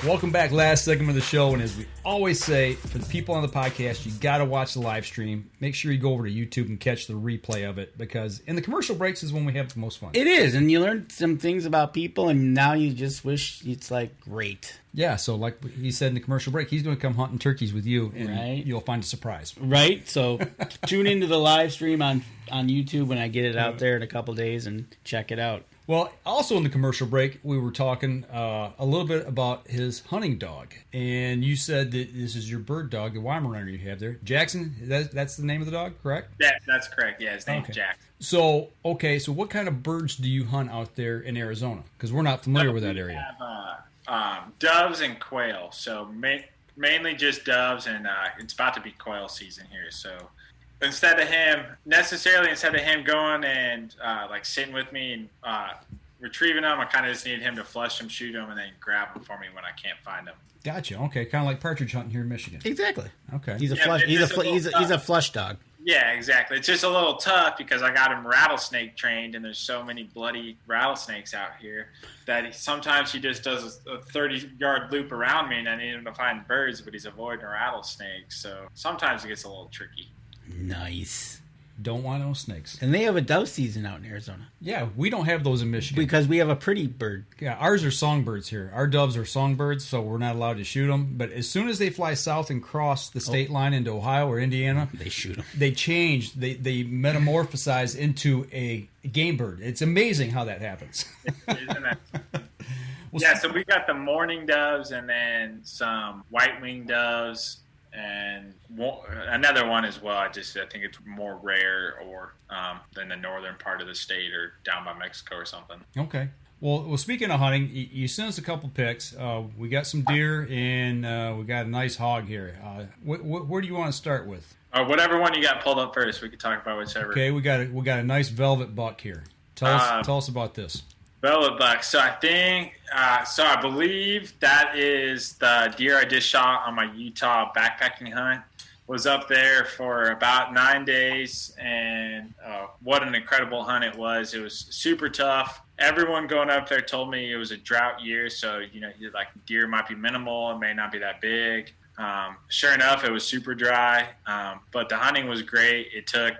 [SPEAKER 4] Welcome back, last segment of the show, and as we always say, for the people on the podcast, you got to watch the live stream. Make sure you go over to YouTube and catch the replay of it, because in the commercial breaks is when we have the most fun.
[SPEAKER 5] It is, and you learn some things about people, and now you just wish it's great.
[SPEAKER 4] Yeah, so like he said in the commercial break, he's going to come hunting turkeys with you, and you'll find a surprise.
[SPEAKER 5] Right, so tune into the live stream on YouTube when I get it out there in a couple days and check it out.
[SPEAKER 4] Well, also in the commercial break, we were talking a little bit about his hunting dog. And you said that this is your bird dog, the Weimaraner you have there. Jackson, that's the name of the dog, correct?
[SPEAKER 6] Yeah, that's correct. Yeah, his name's Jack.
[SPEAKER 4] So what kind of birds do you hunt out there in Arizona? Because we're not familiar with that area.
[SPEAKER 6] We have doves and quail. So mainly just doves, and it's about to be quail season here. So instead of him going and sitting with me and retrieving them, I kind of just need him to flush them, shoot them, and then grab them for me when I can't find them.
[SPEAKER 4] Gotcha. Okay, kind of like partridge hunting here in Michigan.
[SPEAKER 5] Exactly.
[SPEAKER 4] Okay.
[SPEAKER 5] He's a flush dog.
[SPEAKER 6] Yeah, exactly. It's just a little tough because I got him rattlesnake trained, and there's so many bloody rattlesnakes out here that sometimes he just does a 30-yard loop around me, and I need him to find birds, but he's avoiding rattlesnakes. So sometimes it gets a little tricky.
[SPEAKER 5] Nice.
[SPEAKER 4] Don't want no snakes.
[SPEAKER 5] And they have a dove season out in Arizona.
[SPEAKER 4] Yeah, we don't have those in Michigan.
[SPEAKER 5] Because we have a pretty bird.
[SPEAKER 4] Yeah, ours are songbirds here. Our doves are songbirds, so we're not allowed to shoot them. But as soon as they fly south and cross the state line into Ohio or Indiana,
[SPEAKER 5] they shoot them.
[SPEAKER 4] They change. They metamorphosize into a game bird. It's amazing how that happens.
[SPEAKER 6] Isn't that? Yeah, so we got the mourning doves and then some white-winged doves. and another one as well. I think it's more rare or than the northern part of the state or down by Mexico or something.
[SPEAKER 4] Okay. Well, speaking of hunting, you sent us a couple pics. We got some deer and we got a nice hog here. Where do you want to start with?
[SPEAKER 6] Whatever one you got pulled up first, we could talk about whichever.
[SPEAKER 4] Okay, we got a nice velvet buck here. Tell us about this.
[SPEAKER 6] Velvet buck. So I believe that is the deer I just shot on my Utah backpacking hunt. Was up there for about 9 days, and what an incredible hunt it was. It was super tough. Everyone going up there told me it was a drought year, so like deer might be minimal, it may not be that big. Sure enough, it was super dry, but the hunting was great. It took,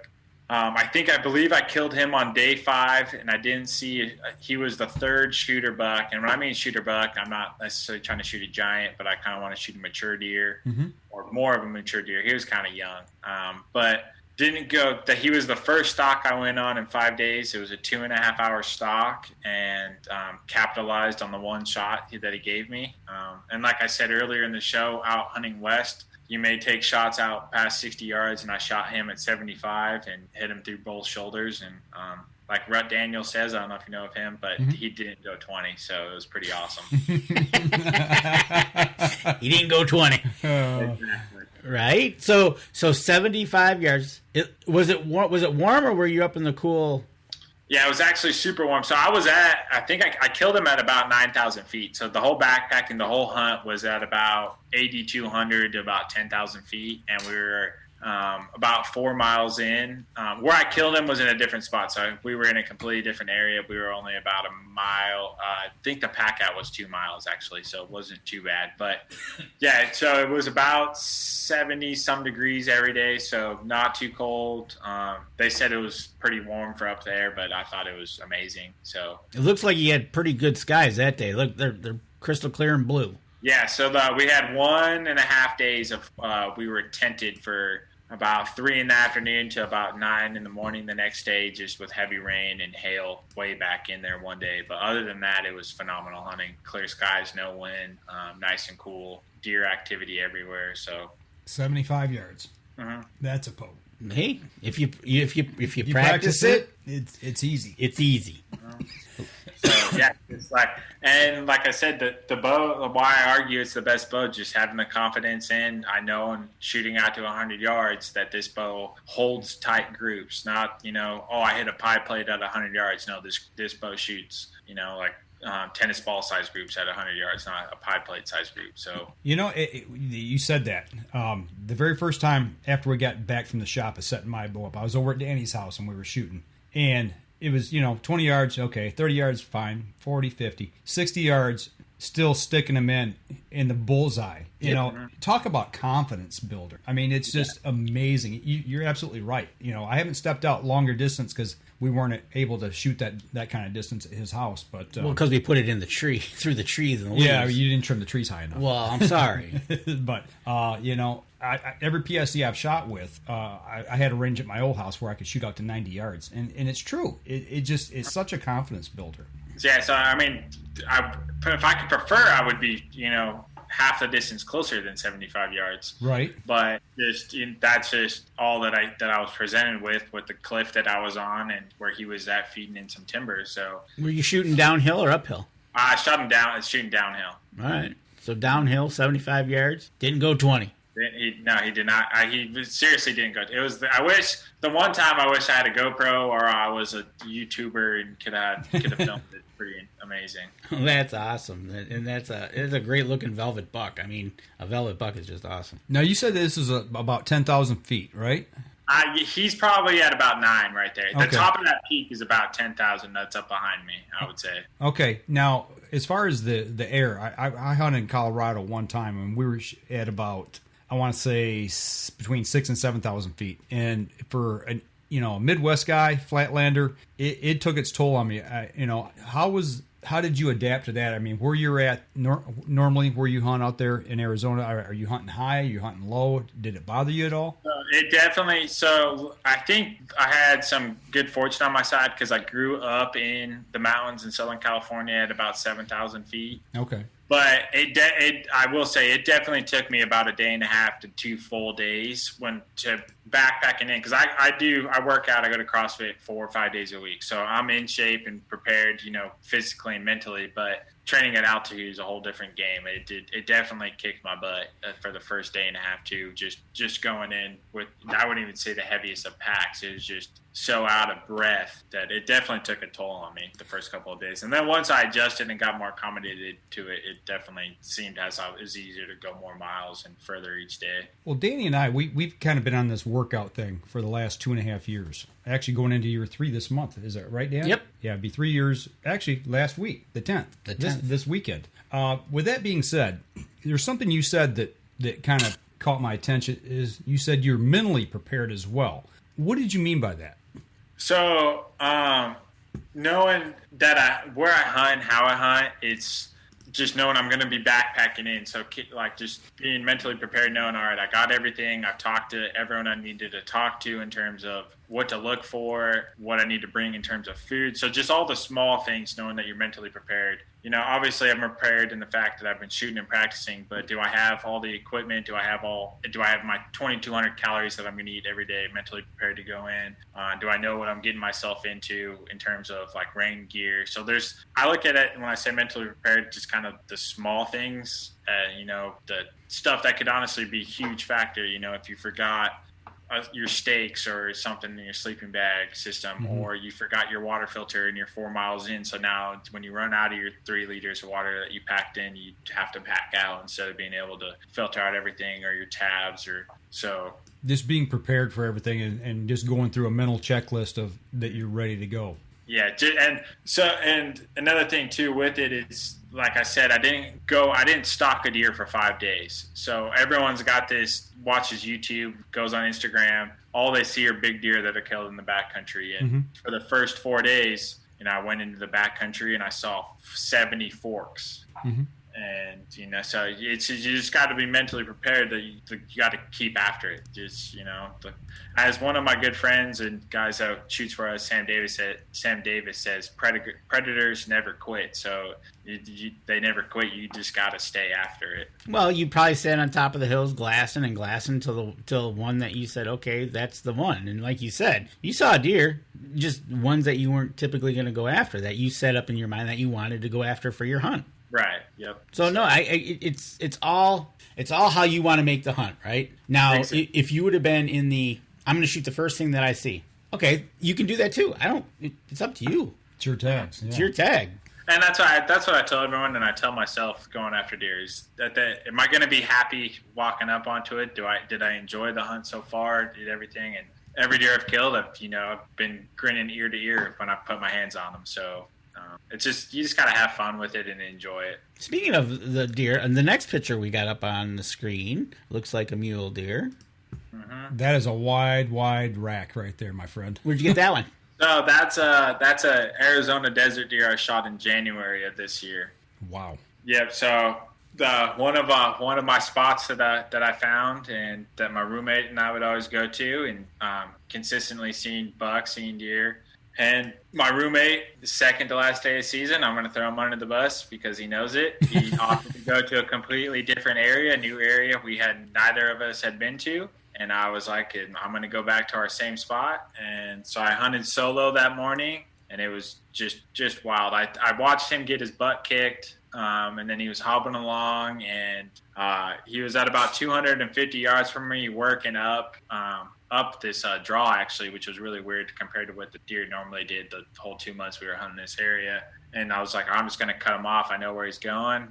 [SPEAKER 6] I believe I killed him on day 5, and I didn't see, he was the 3rd shooter buck. And when I mean shooter buck, I'm not necessarily trying to shoot a giant, but I kind of want to shoot a mature deer or more of a mature deer. He was kind of young, but didn't go that he was the first stock I went on in 5 days. It was a 2.5 hour stock, and capitalized on the one shot that he gave me. And like I said earlier in the show, out hunting west, you may take shots out past 60 yards, and I shot him at 75 and hit him through both shoulders. And like Rut Daniel says, I don't know if you know of him, but he didn't go 20, so it was pretty awesome.
[SPEAKER 5] He didn't go 20.
[SPEAKER 6] Exactly.
[SPEAKER 5] Right? So 75 yards. Was it warm, or were you up in the cool?
[SPEAKER 6] Yeah, it was actually super warm. So I think I killed him at about 9,000 feet. So the whole backpacking, the whole hunt was at about 8,200 to about 10,000 feet. And we were about 4 miles in. Where I killed him was in a different spot. So we were in a completely different area. We were only about a mile. I think the pack out was 2 miles, actually. So it wasn't too bad. But yeah, so it was about 70 some degrees every day. So not too cold. They said it was pretty warm for up there, but I thought it was amazing. So
[SPEAKER 5] it looks like you had pretty good skies that day. Look, they're crystal clear and blue.
[SPEAKER 6] Yeah, so we had 1.5 days of we were tented for about 3 in the afternoon to about 9 in the morning the next day, just with heavy rain and hail way back in there one day. But other than that, it was phenomenal hunting. Clear skies, no wind, nice and cool. Deer activity everywhere. So
[SPEAKER 4] 75 yards. That's a poke.
[SPEAKER 5] Hey, if you practice it,
[SPEAKER 4] it's easy.
[SPEAKER 5] It's easy.
[SPEAKER 6] So yeah, it's like I said, the bow. Why I argue it's the best bow, just having the confidence in. I know in shooting out to 100 yards that this bow holds tight groups. Not I hit a pie plate at 100 yards. No, this bow shoots like tennis ball size groups at 100 yards, not a pie plate size group. So
[SPEAKER 4] you said that the very first time after we got back from the shop of setting my bow up, I was over at Danny's house and we were shooting, and it was 20 yards, okay, 30 yards, fine, 40, 50, 60 yards, still sticking them in the bullseye. Talk about confidence builder. I mean, it's just amazing. You're absolutely right. I haven't stepped out longer distance because we weren't able to shoot that kind of distance at his house. But
[SPEAKER 5] because we put it in the tree, through the trees and the leaves.
[SPEAKER 4] Yeah, you didn't trim the trees high enough.
[SPEAKER 5] Well, I'm sorry.
[SPEAKER 4] But, every PSE I've shot with, I had a range at my old house where I could shoot out to 90 yards. And it's true. It's such a confidence builder.
[SPEAKER 6] Yeah, so I mean, if I could prefer, I would be, half the distance closer than 75 yards.
[SPEAKER 4] Right.
[SPEAKER 6] But that's just all that I was presented with the cliff that I was on and where he was at feeding in some timber. So
[SPEAKER 5] were you shooting downhill or uphill?
[SPEAKER 6] I shot him down. Shooting downhill.
[SPEAKER 5] All right. So downhill, 75 yards. Didn't go 20.
[SPEAKER 6] He did not. He seriously didn't go. It was. The one time I wish I had a GoPro or I was a YouTuber and could have filmed it. Pretty amazing.
[SPEAKER 5] That's awesome, and it's a great looking velvet buck. I mean, a velvet buck is just awesome.
[SPEAKER 4] Now you said this is about 10,000 feet, right?
[SPEAKER 6] He's probably at about 9 right there. The top of that peak is about 10,000. That's up behind me, I would say.
[SPEAKER 4] Okay. Now, as far as the air, I hunted in Colorado one time, and we were at about, I want to say, between 6,000 and 7,000 feet. And for a Midwest guy, flatlander, it took its toll on me. How did you adapt to that? I mean, where you're at normally, where you hunt out there in Arizona, are you hunting high? Are you hunting low? Did it bother you at all?
[SPEAKER 6] It definitely. So I think I had some good fortune on my side because I grew up in the mountains in Southern California at about 7,000 feet.
[SPEAKER 4] Okay.
[SPEAKER 6] But I will say it definitely took me about a day and a half to 2 full days to backpacking in, because I work out, I go to CrossFit 4 or 5 days a week, so I'm in shape and prepared, physically and mentally. But training at altitude is a whole different game. It definitely kicked my butt for the first day and a half too. Just going in with, I wouldn't even say the heaviest of packs. It was just so out of breath that it definitely took a toll on me the first couple of days. And then once I adjusted and got more accommodated to it, it definitely seemed as it was easier to go more miles and further each day.
[SPEAKER 4] Well, Danny and I, we've kind of been on this workout thing for the last 2.5 years. Actually going into year 3 this month. Is that right, Dan?
[SPEAKER 5] Yep.
[SPEAKER 4] Yeah, it'd be 3 years, actually last week, the 10th. This weekend. With that being said, there's something you said that kind of caught my attention, is you said you're mentally prepared as well. What did you mean by that?
[SPEAKER 6] So, knowing that where I hunt, how I hunt, it's just knowing I'm going to be backpacking in. So, like, just being mentally prepared, knowing, all right, I got everything. I've talked to everyone I needed to talk to in terms of what to look for, what I need to bring in terms of food. So just all the small things, knowing that you're mentally prepared. Obviously I'm prepared in the fact that I've been shooting and practicing, but do I have all the equipment? Do I have my 2,200 calories that I'm going to eat every day mentally prepared to go in? Do I know what I'm getting myself into in terms of like rain gear? So I look at it when I say mentally prepared, just kind of the small things, the stuff that could honestly be a huge factor. If you forgot your stakes or something in your sleeping bag system, or you forgot your water filter and you're 4 miles in. So now when you run out of your 3 liters of water that you packed in, you have to pack out instead of being able to filter out everything, or your tabs, or so. Just
[SPEAKER 4] being prepared for everything and just going through a mental checklist of that you're ready to go.
[SPEAKER 6] Yeah. And another thing too with it is, like I said, I didn't stalk a deer for 5 days. So everyone's got this, watches YouTube, goes on Instagram. All they see are big deer that are killed in the backcountry. And for the first 4 days, I went into the backcountry and I saw 70 forks. And, so you just got to be mentally prepared that you got to keep after it. Just, as one of my good friends and guys that shoots for us, Sam Davis says, predators never quit. So they never quit. You just got to stay after it.
[SPEAKER 5] Well, you probably sat on top of the hills glassing till one that you said, okay, that's the one. And like you said, you saw a deer, just ones that you weren't typically going to go after, that you set up in your mind that you wanted to go after for your hunt.
[SPEAKER 6] Right. Yep.
[SPEAKER 5] So no, it's all how you want to make the hunt, right? Now, if you would have been in I'm going to shoot the first thing that I see. Okay, you can do that too. It's up to you.
[SPEAKER 4] It's your tag.
[SPEAKER 5] Yeah. It's your tag.
[SPEAKER 6] And that's what I tell everyone, and I tell myself going after deer is that am I going to be happy walking up onto it? Did I enjoy the hunt so far? Did everything? And every deer I've killed, I've been grinning ear to ear when I put my hands on them. So. It's just, you just got to have fun with it and enjoy it.
[SPEAKER 5] Speaking of the deer, and the next picture we got up on the screen looks like a mule deer.
[SPEAKER 4] That is a wide rack right there, my friend.
[SPEAKER 5] Where'd you get that one?
[SPEAKER 6] So that's a Arizona desert deer I shot in January of this year.
[SPEAKER 4] Wow.
[SPEAKER 6] Yep. So one of my spots that I found and that my roommate and I would always go to, and consistently seeing bucks, seeing deer. And my roommate, the second to last day of season, I'm going to throw him under the bus because he knows it. He opted to go to a completely different area, a new area neither of us had been to. And I was like, I'm going to go back to our same spot. And so I hunted solo that morning, and it was just wild. I watched him get his butt kicked, and then he was hobbling along, and he was at about 250 yards from me working up this draw, actually, which was really weird compared to what the deer normally did the whole 2 months we were hunting this area. And I was like, I'm just going to cut him off. I know where he's going.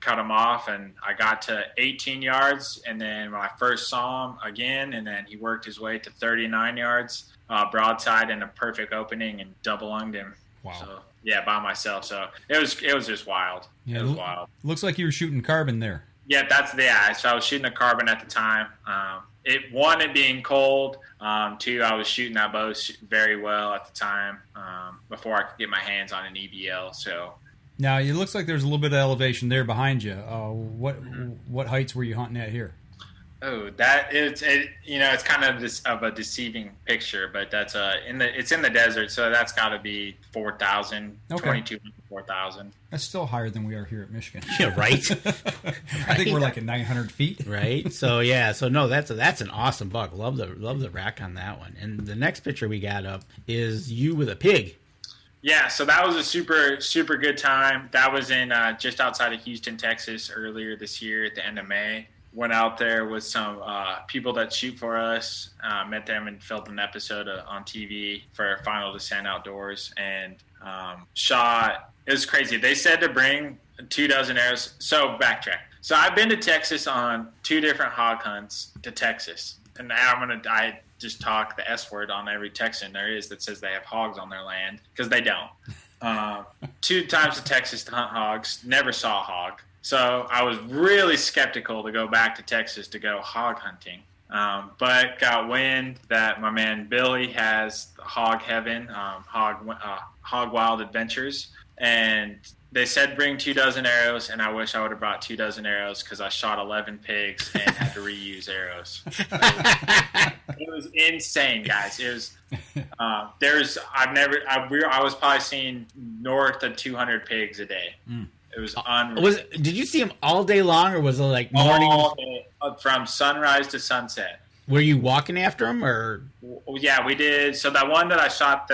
[SPEAKER 6] Cut him off, and I got to 18 yards. And then when I first saw him again, and then he worked his way to 39 yards, broadside in a perfect opening, and double lunged him.
[SPEAKER 4] Wow.
[SPEAKER 6] So, yeah, by myself. So it was just wild.
[SPEAKER 4] Yeah,
[SPEAKER 6] it was wild.
[SPEAKER 4] Looks like you were shooting carbon there.
[SPEAKER 6] Yeah, so I was shooting a carbon at the time. It being cold. 2, I was shooting that bow very well at the time before I could get my hands on an EVL. So
[SPEAKER 4] now it looks like there's a little bit of elevation there behind you. What heights were you hunting at here?
[SPEAKER 6] Oh, that it's kind of of a deceiving picture, but that's it's in the desert, so that's got to be 4,000, 2,200, 4,000.
[SPEAKER 4] That's still higher than we are here at Michigan.
[SPEAKER 5] Yeah, right.
[SPEAKER 4] I think we're like at 900 feet.
[SPEAKER 5] Right. So yeah. So no, that's an awesome buck. Love the rack on that one. And the next picture we got up is you with a pig.
[SPEAKER 6] Yeah, so that was a super, super good time. That was in just outside of Houston, Texas, earlier this year at the end of May. Went out there with some people that shoot for us, met them and filmed an episode on TV for Final Descent Outdoors, and shot. It was crazy. They said to bring 24 arrows. So backtrack. So I've been to Texas on 2 different hog hunts to Texas, and now I just talk the S word on every Texan there is that says they have hogs on their land, because they don't. 2 times to Texas to hunt hogs, never saw a hog. So I was really skeptical to go back to Texas to go hog hunting. But got wind that my man Billy has Hog Heaven, Hog Wild Adventures, and they said bring 24 arrows, and I wish I would have brought 24 arrows because I shot 11 pigs and had to reuse arrows. It was insane, guys. It was I was probably seeing north of 200 pigs a day. It was unreal.
[SPEAKER 5] Did you see them all day long, or was it like morning?
[SPEAKER 6] All day, from sunrise to sunset.
[SPEAKER 5] Were you walking after them, or?
[SPEAKER 6] Yeah, we did. So that one that I shot,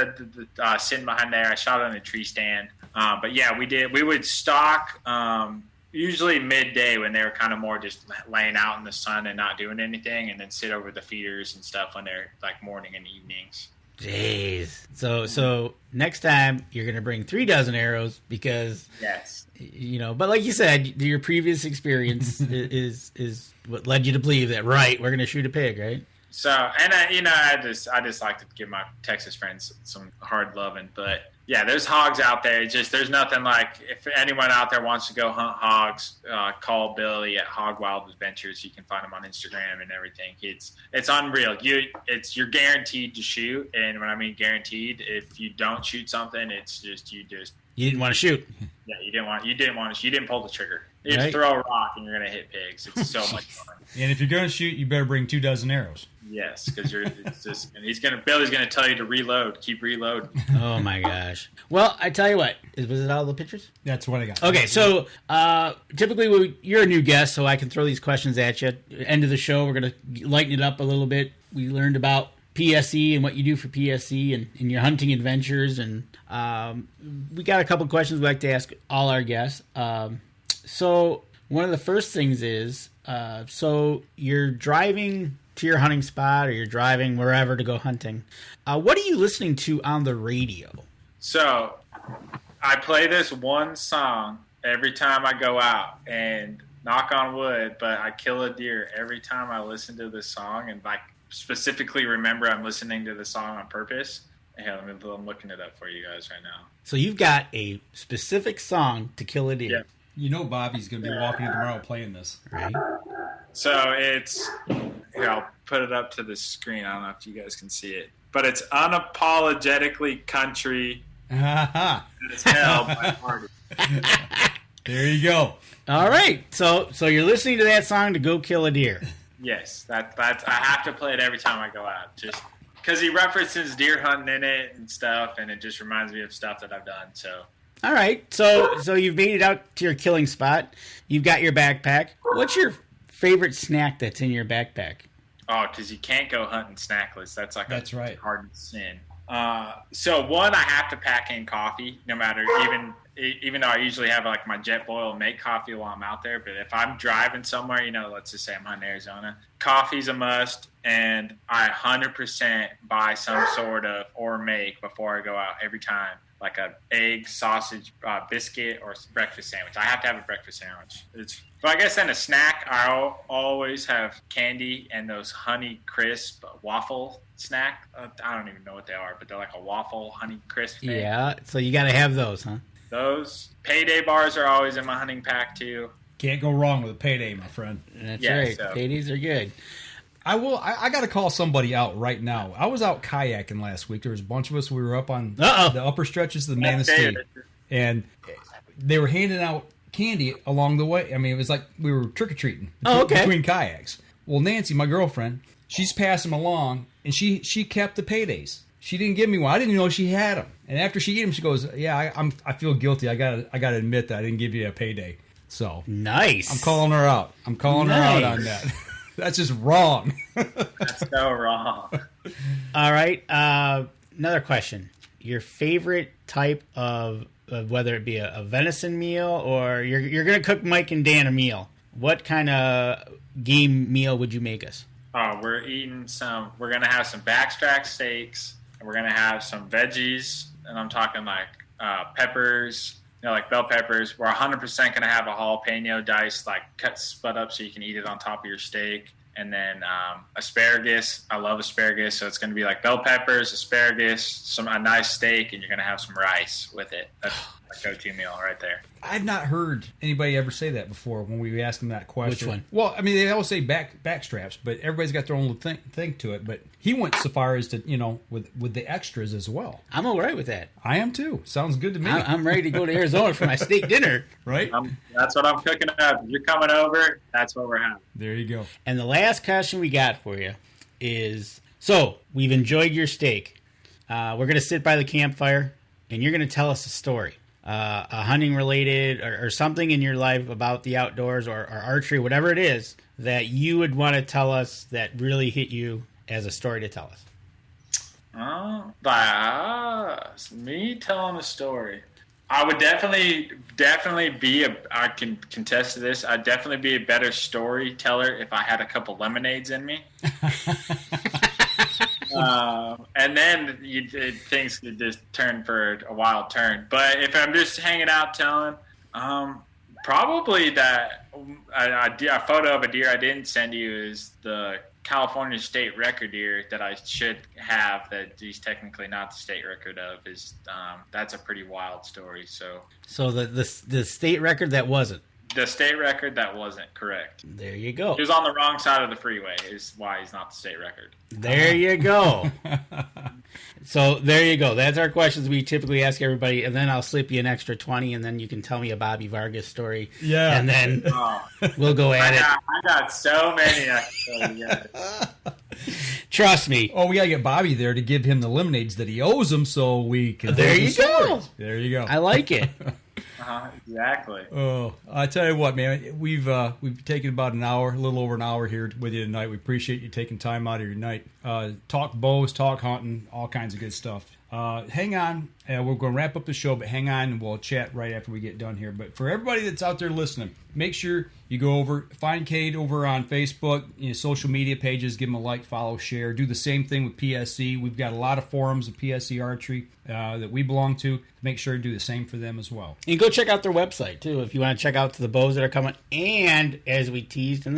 [SPEAKER 6] sitting behind there, I shot on a tree stand. But yeah, we did. We would stalk usually midday when they were kind of more just laying out in the sun and not doing anything, and then sit over the feeders and stuff when they're like morning and evenings.
[SPEAKER 5] Jeez. So next time you're gonna bring 36 arrows because
[SPEAKER 6] yes,
[SPEAKER 5] But like you said, your previous experience is what led you to believe that we're gonna shoot a pig, right?
[SPEAKER 6] So, and I just like to give my Texas friends some hard loving, but yeah, there's hogs out there. There's nothing like, if anyone out there wants to go hunt hogs, call Billy at Hog Wild Adventures. You can find him on Instagram and everything. It's unreal. You're guaranteed to shoot, and when I mean guaranteed, if you don't shoot something, it's just you
[SPEAKER 5] didn't want to shoot.
[SPEAKER 6] Yeah, you didn't pull the trigger. You just throw a rock and you're gonna hit pigs. It's so much fun.
[SPEAKER 4] And if you're gonna shoot, you better bring 24 arrows.
[SPEAKER 6] Yes, because Billy's gonna tell you to reload. Keep reloading.
[SPEAKER 5] Oh my gosh! Well, I tell you what, was it all the pictures?
[SPEAKER 4] That's what I got.
[SPEAKER 5] Okay, so typically you're a new guest, so I can throw these questions at you. End of the show, we're gonna lighten it up a little bit. We learned about PSE and what you do for PSE and your hunting adventures, and we got a couple questions we'd like to ask all our guests. So one of the first things is, so you're driving to your hunting spot, or you're driving wherever to go hunting. What are you listening to on the radio?
[SPEAKER 6] So I play this one song every time I go out, and knock on wood, but I kill a deer every time I listen to this song, and like specifically remember I'm listening to the song on purpose. Hey, I'm looking it up for you guys right now.
[SPEAKER 5] So you've got a specific song to kill a deer.
[SPEAKER 6] Yeah.
[SPEAKER 4] You know Bobby's going to be walking in tomorrow playing this.
[SPEAKER 5] Right.
[SPEAKER 6] So it's, here, I'll put it up to the screen. I don't know if you guys can see it. But it's unapologetically country. It's hell by Hardy.
[SPEAKER 4] There you go.
[SPEAKER 5] All right. So you're listening to that song to go kill a deer.
[SPEAKER 6] Yes. That's I have to play it every time I go out. Just because he references deer hunting in it and stuff, and it just reminds me of stuff that I've done. So.
[SPEAKER 5] All right. So you've made it out to your killing spot. You've got your backpack. What's your favorite snack that's in your backpack?
[SPEAKER 6] Oh, because you can't go hunting snackless. That's
[SPEAKER 4] right.
[SPEAKER 6] Hard sin. So one, I have to pack in coffee, no matter, even though I usually have like my Jetboil make coffee while I'm out there. But if I'm driving somewhere, let's just say I'm hunting Arizona, coffee's a must, and I 100% buy some sort of or make before I go out every time. Like a egg, sausage, biscuit, or breakfast sandwich. I have to have a breakfast sandwich. But I guess then a snack, I always have candy and those Honey Crisp waffle snack. I don't even know what they are, but they're like a waffle Honey Crisp thing.
[SPEAKER 5] Yeah, so you got to have those, huh?
[SPEAKER 6] Those payday bars are always in my hunting pack too.
[SPEAKER 4] Can't go wrong with a payday, my friend.
[SPEAKER 5] That's right. So. Paydays are good.
[SPEAKER 4] I got to call somebody out right now. I was out kayaking last week. There was a bunch of us. We were up on the upper stretches of the Manistee, and they were handing out candy along the way. I mean, it was like we were trick-or-treating between kayaks. Well, Nancy, my girlfriend, she's passing them along, and she kept the paydays. She didn't give me one. I didn't even know she had them. And after she ate them, she goes, "Yeah, I feel guilty. I gotta admit that I didn't give you a payday." So
[SPEAKER 5] nice.
[SPEAKER 4] I'm calling her out. I'm calling her out on that. That's just wrong.
[SPEAKER 6] That's so wrong.
[SPEAKER 5] All right. Another question. Your favorite type of whether it be a venison meal or you're going to cook Mike and Dan a meal. What kind of game meal would you make us?
[SPEAKER 6] We're going to have some backstrap steaks, and we're going to have some veggies, and I'm talking like peppers, like bell peppers. We're 100% going to have a jalapeno diced, like cut split up so you can eat it on top of your steak. And then asparagus. I love asparagus, so it's going to be like bell peppers, asparagus, a nice steak, and you're going to have some rice with it. That's my go-to meal right there.
[SPEAKER 4] I've not heard anybody ever say that before when we ask them that question.
[SPEAKER 5] Which one?
[SPEAKER 4] Well, I mean, they always say back straps, but everybody's got their own thing to it. But he went so far as to, with the extras as well.
[SPEAKER 5] I'm all right with that.
[SPEAKER 4] I am too. Sounds good to me.
[SPEAKER 5] I'm ready to go to Arizona for my steak dinner.
[SPEAKER 4] Right?
[SPEAKER 6] That's what I'm cooking up. If you're coming over, that's what we're having.
[SPEAKER 4] There you go.
[SPEAKER 5] And the last question we got for you is, so we've enjoyed your steak. We're going to sit by the campfire, and you're going to tell us a story. A hunting related or something in your life about the outdoors or archery, whatever it is that you would want to tell us that really hit you as a story to tell us.
[SPEAKER 6] Me telling a story. I would definitely be I can contest to this. I'd definitely be a better storyteller if I had a couple lemonades in me. And then things could just turn for a wild turn. But if I'm just hanging out telling, probably that a photo of a deer I didn't send you is the California state record deer that I should have that he's technically not the state record of. That's a pretty wild story. So
[SPEAKER 5] the state record that wasn't.
[SPEAKER 6] The state record that wasn't correct.
[SPEAKER 5] There you go.
[SPEAKER 6] He was on the wrong side of the freeway is why he's not the state record.
[SPEAKER 5] There you go. So there you go. That's our questions we typically ask everybody, and then I'll slip you an extra 20, and then you can tell me a Bobby Vargas story.
[SPEAKER 4] Yeah.
[SPEAKER 5] And then we'll go at it.
[SPEAKER 6] I got so many extra.
[SPEAKER 5] Trust me.
[SPEAKER 4] Oh, we got to get Bobby there to give him the lemonades that he owes him so we can...
[SPEAKER 5] There you go.
[SPEAKER 4] There you go.
[SPEAKER 5] I like it.
[SPEAKER 6] Exactly.
[SPEAKER 4] Oh, I tell you what, man, we've taken about an hour, a little over an hour here with you tonight. We appreciate you taking time out of your night. Talk bows, talk hunting, all kinds of good stuff. Hang on. We're going to wrap up the show, but hang on and we'll chat right after we get done here. But for everybody that's out there listening, make sure you go over, find Cade over on Facebook, social media pages, give him a like, follow, share. Do the same thing with PSE. We've got a lot of forums of PSE Archery that we belong to. Make sure to do the same for them as well.
[SPEAKER 5] And go check out their website, too, if you want to check out the bows that are coming. And as we teased,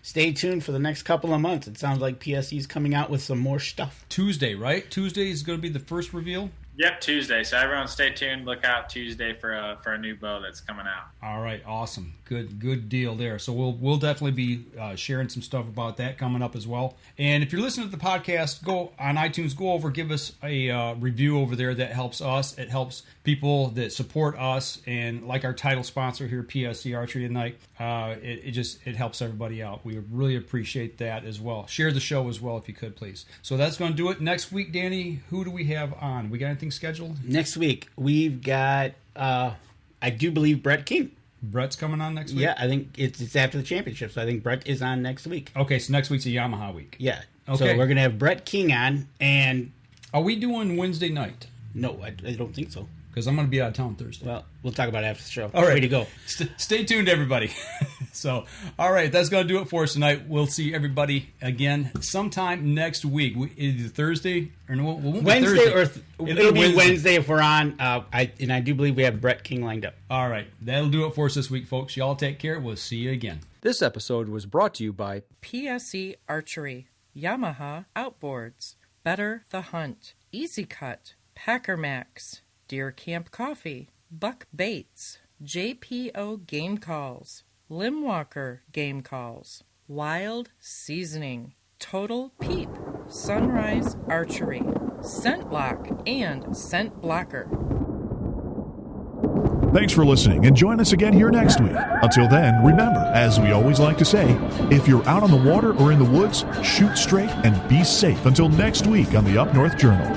[SPEAKER 5] stay tuned for the next couple of months. It sounds like PSE is coming out with some more stuff.
[SPEAKER 4] Tuesday, right? Tuesday is going to be the first reveal?
[SPEAKER 6] Yep, Tuesday. So everyone stay tuned. Look out Tuesday for a new bow that's coming out.
[SPEAKER 4] All right, awesome. Good deal there. So we'll definitely be sharing some stuff about that coming up as well. And if you're listening to the podcast, go on iTunes, go over, give us a review over there. That helps us. It helps people that support us. And like our title sponsor here, PSE Archery tonight, it helps everybody out. We really appreciate that as well. Share the show as well if you could, please. So that's going to do it. Next week, Danny, who do we have on? We got anything scheduled?
[SPEAKER 5] Next week, we've got, I do believe, Brett King.
[SPEAKER 4] Brett's coming on next week?
[SPEAKER 5] Yeah, I think it's after the championship, so I think Brett is on next week.
[SPEAKER 4] Okay, so next week's a Yamaha week.
[SPEAKER 5] Yeah.
[SPEAKER 4] Okay.
[SPEAKER 5] So we're going to have Brett King on, and...
[SPEAKER 4] Are we doing Wednesday night?
[SPEAKER 5] No, I don't think so.
[SPEAKER 4] Because I'm going to be out of town Thursday.
[SPEAKER 5] Well, we'll talk about it after the show.
[SPEAKER 4] All right.
[SPEAKER 5] Way to go.
[SPEAKER 4] Stay tuned, everybody. So, all right, that's going to do it for us tonight. We'll see everybody again sometime next week. Either Thursday or no,
[SPEAKER 5] Wednesday it'll be Wednesday if we're on. I do believe we have Brett King lined up.
[SPEAKER 4] All right, that'll do it for us this week, folks. Y'all take care. We'll see you again.
[SPEAKER 2] This episode was brought to you by
[SPEAKER 3] PSE Archery, Yamaha Outboards, Better the Hunt, Easy Cut, Packer Max, Deer Camp Coffee, Buck Baits, JPO Game Calls, Limwalker Game Calls, Wild Seasoning, Total Peep, Sunrise Archery, Scent Lock and Scent Blocker.
[SPEAKER 1] Thanks for listening, and join us again here next week. Until then, remember, as we always like to say, if you're out on the water or in the woods, shoot straight and be safe until next week on the Up North Journal.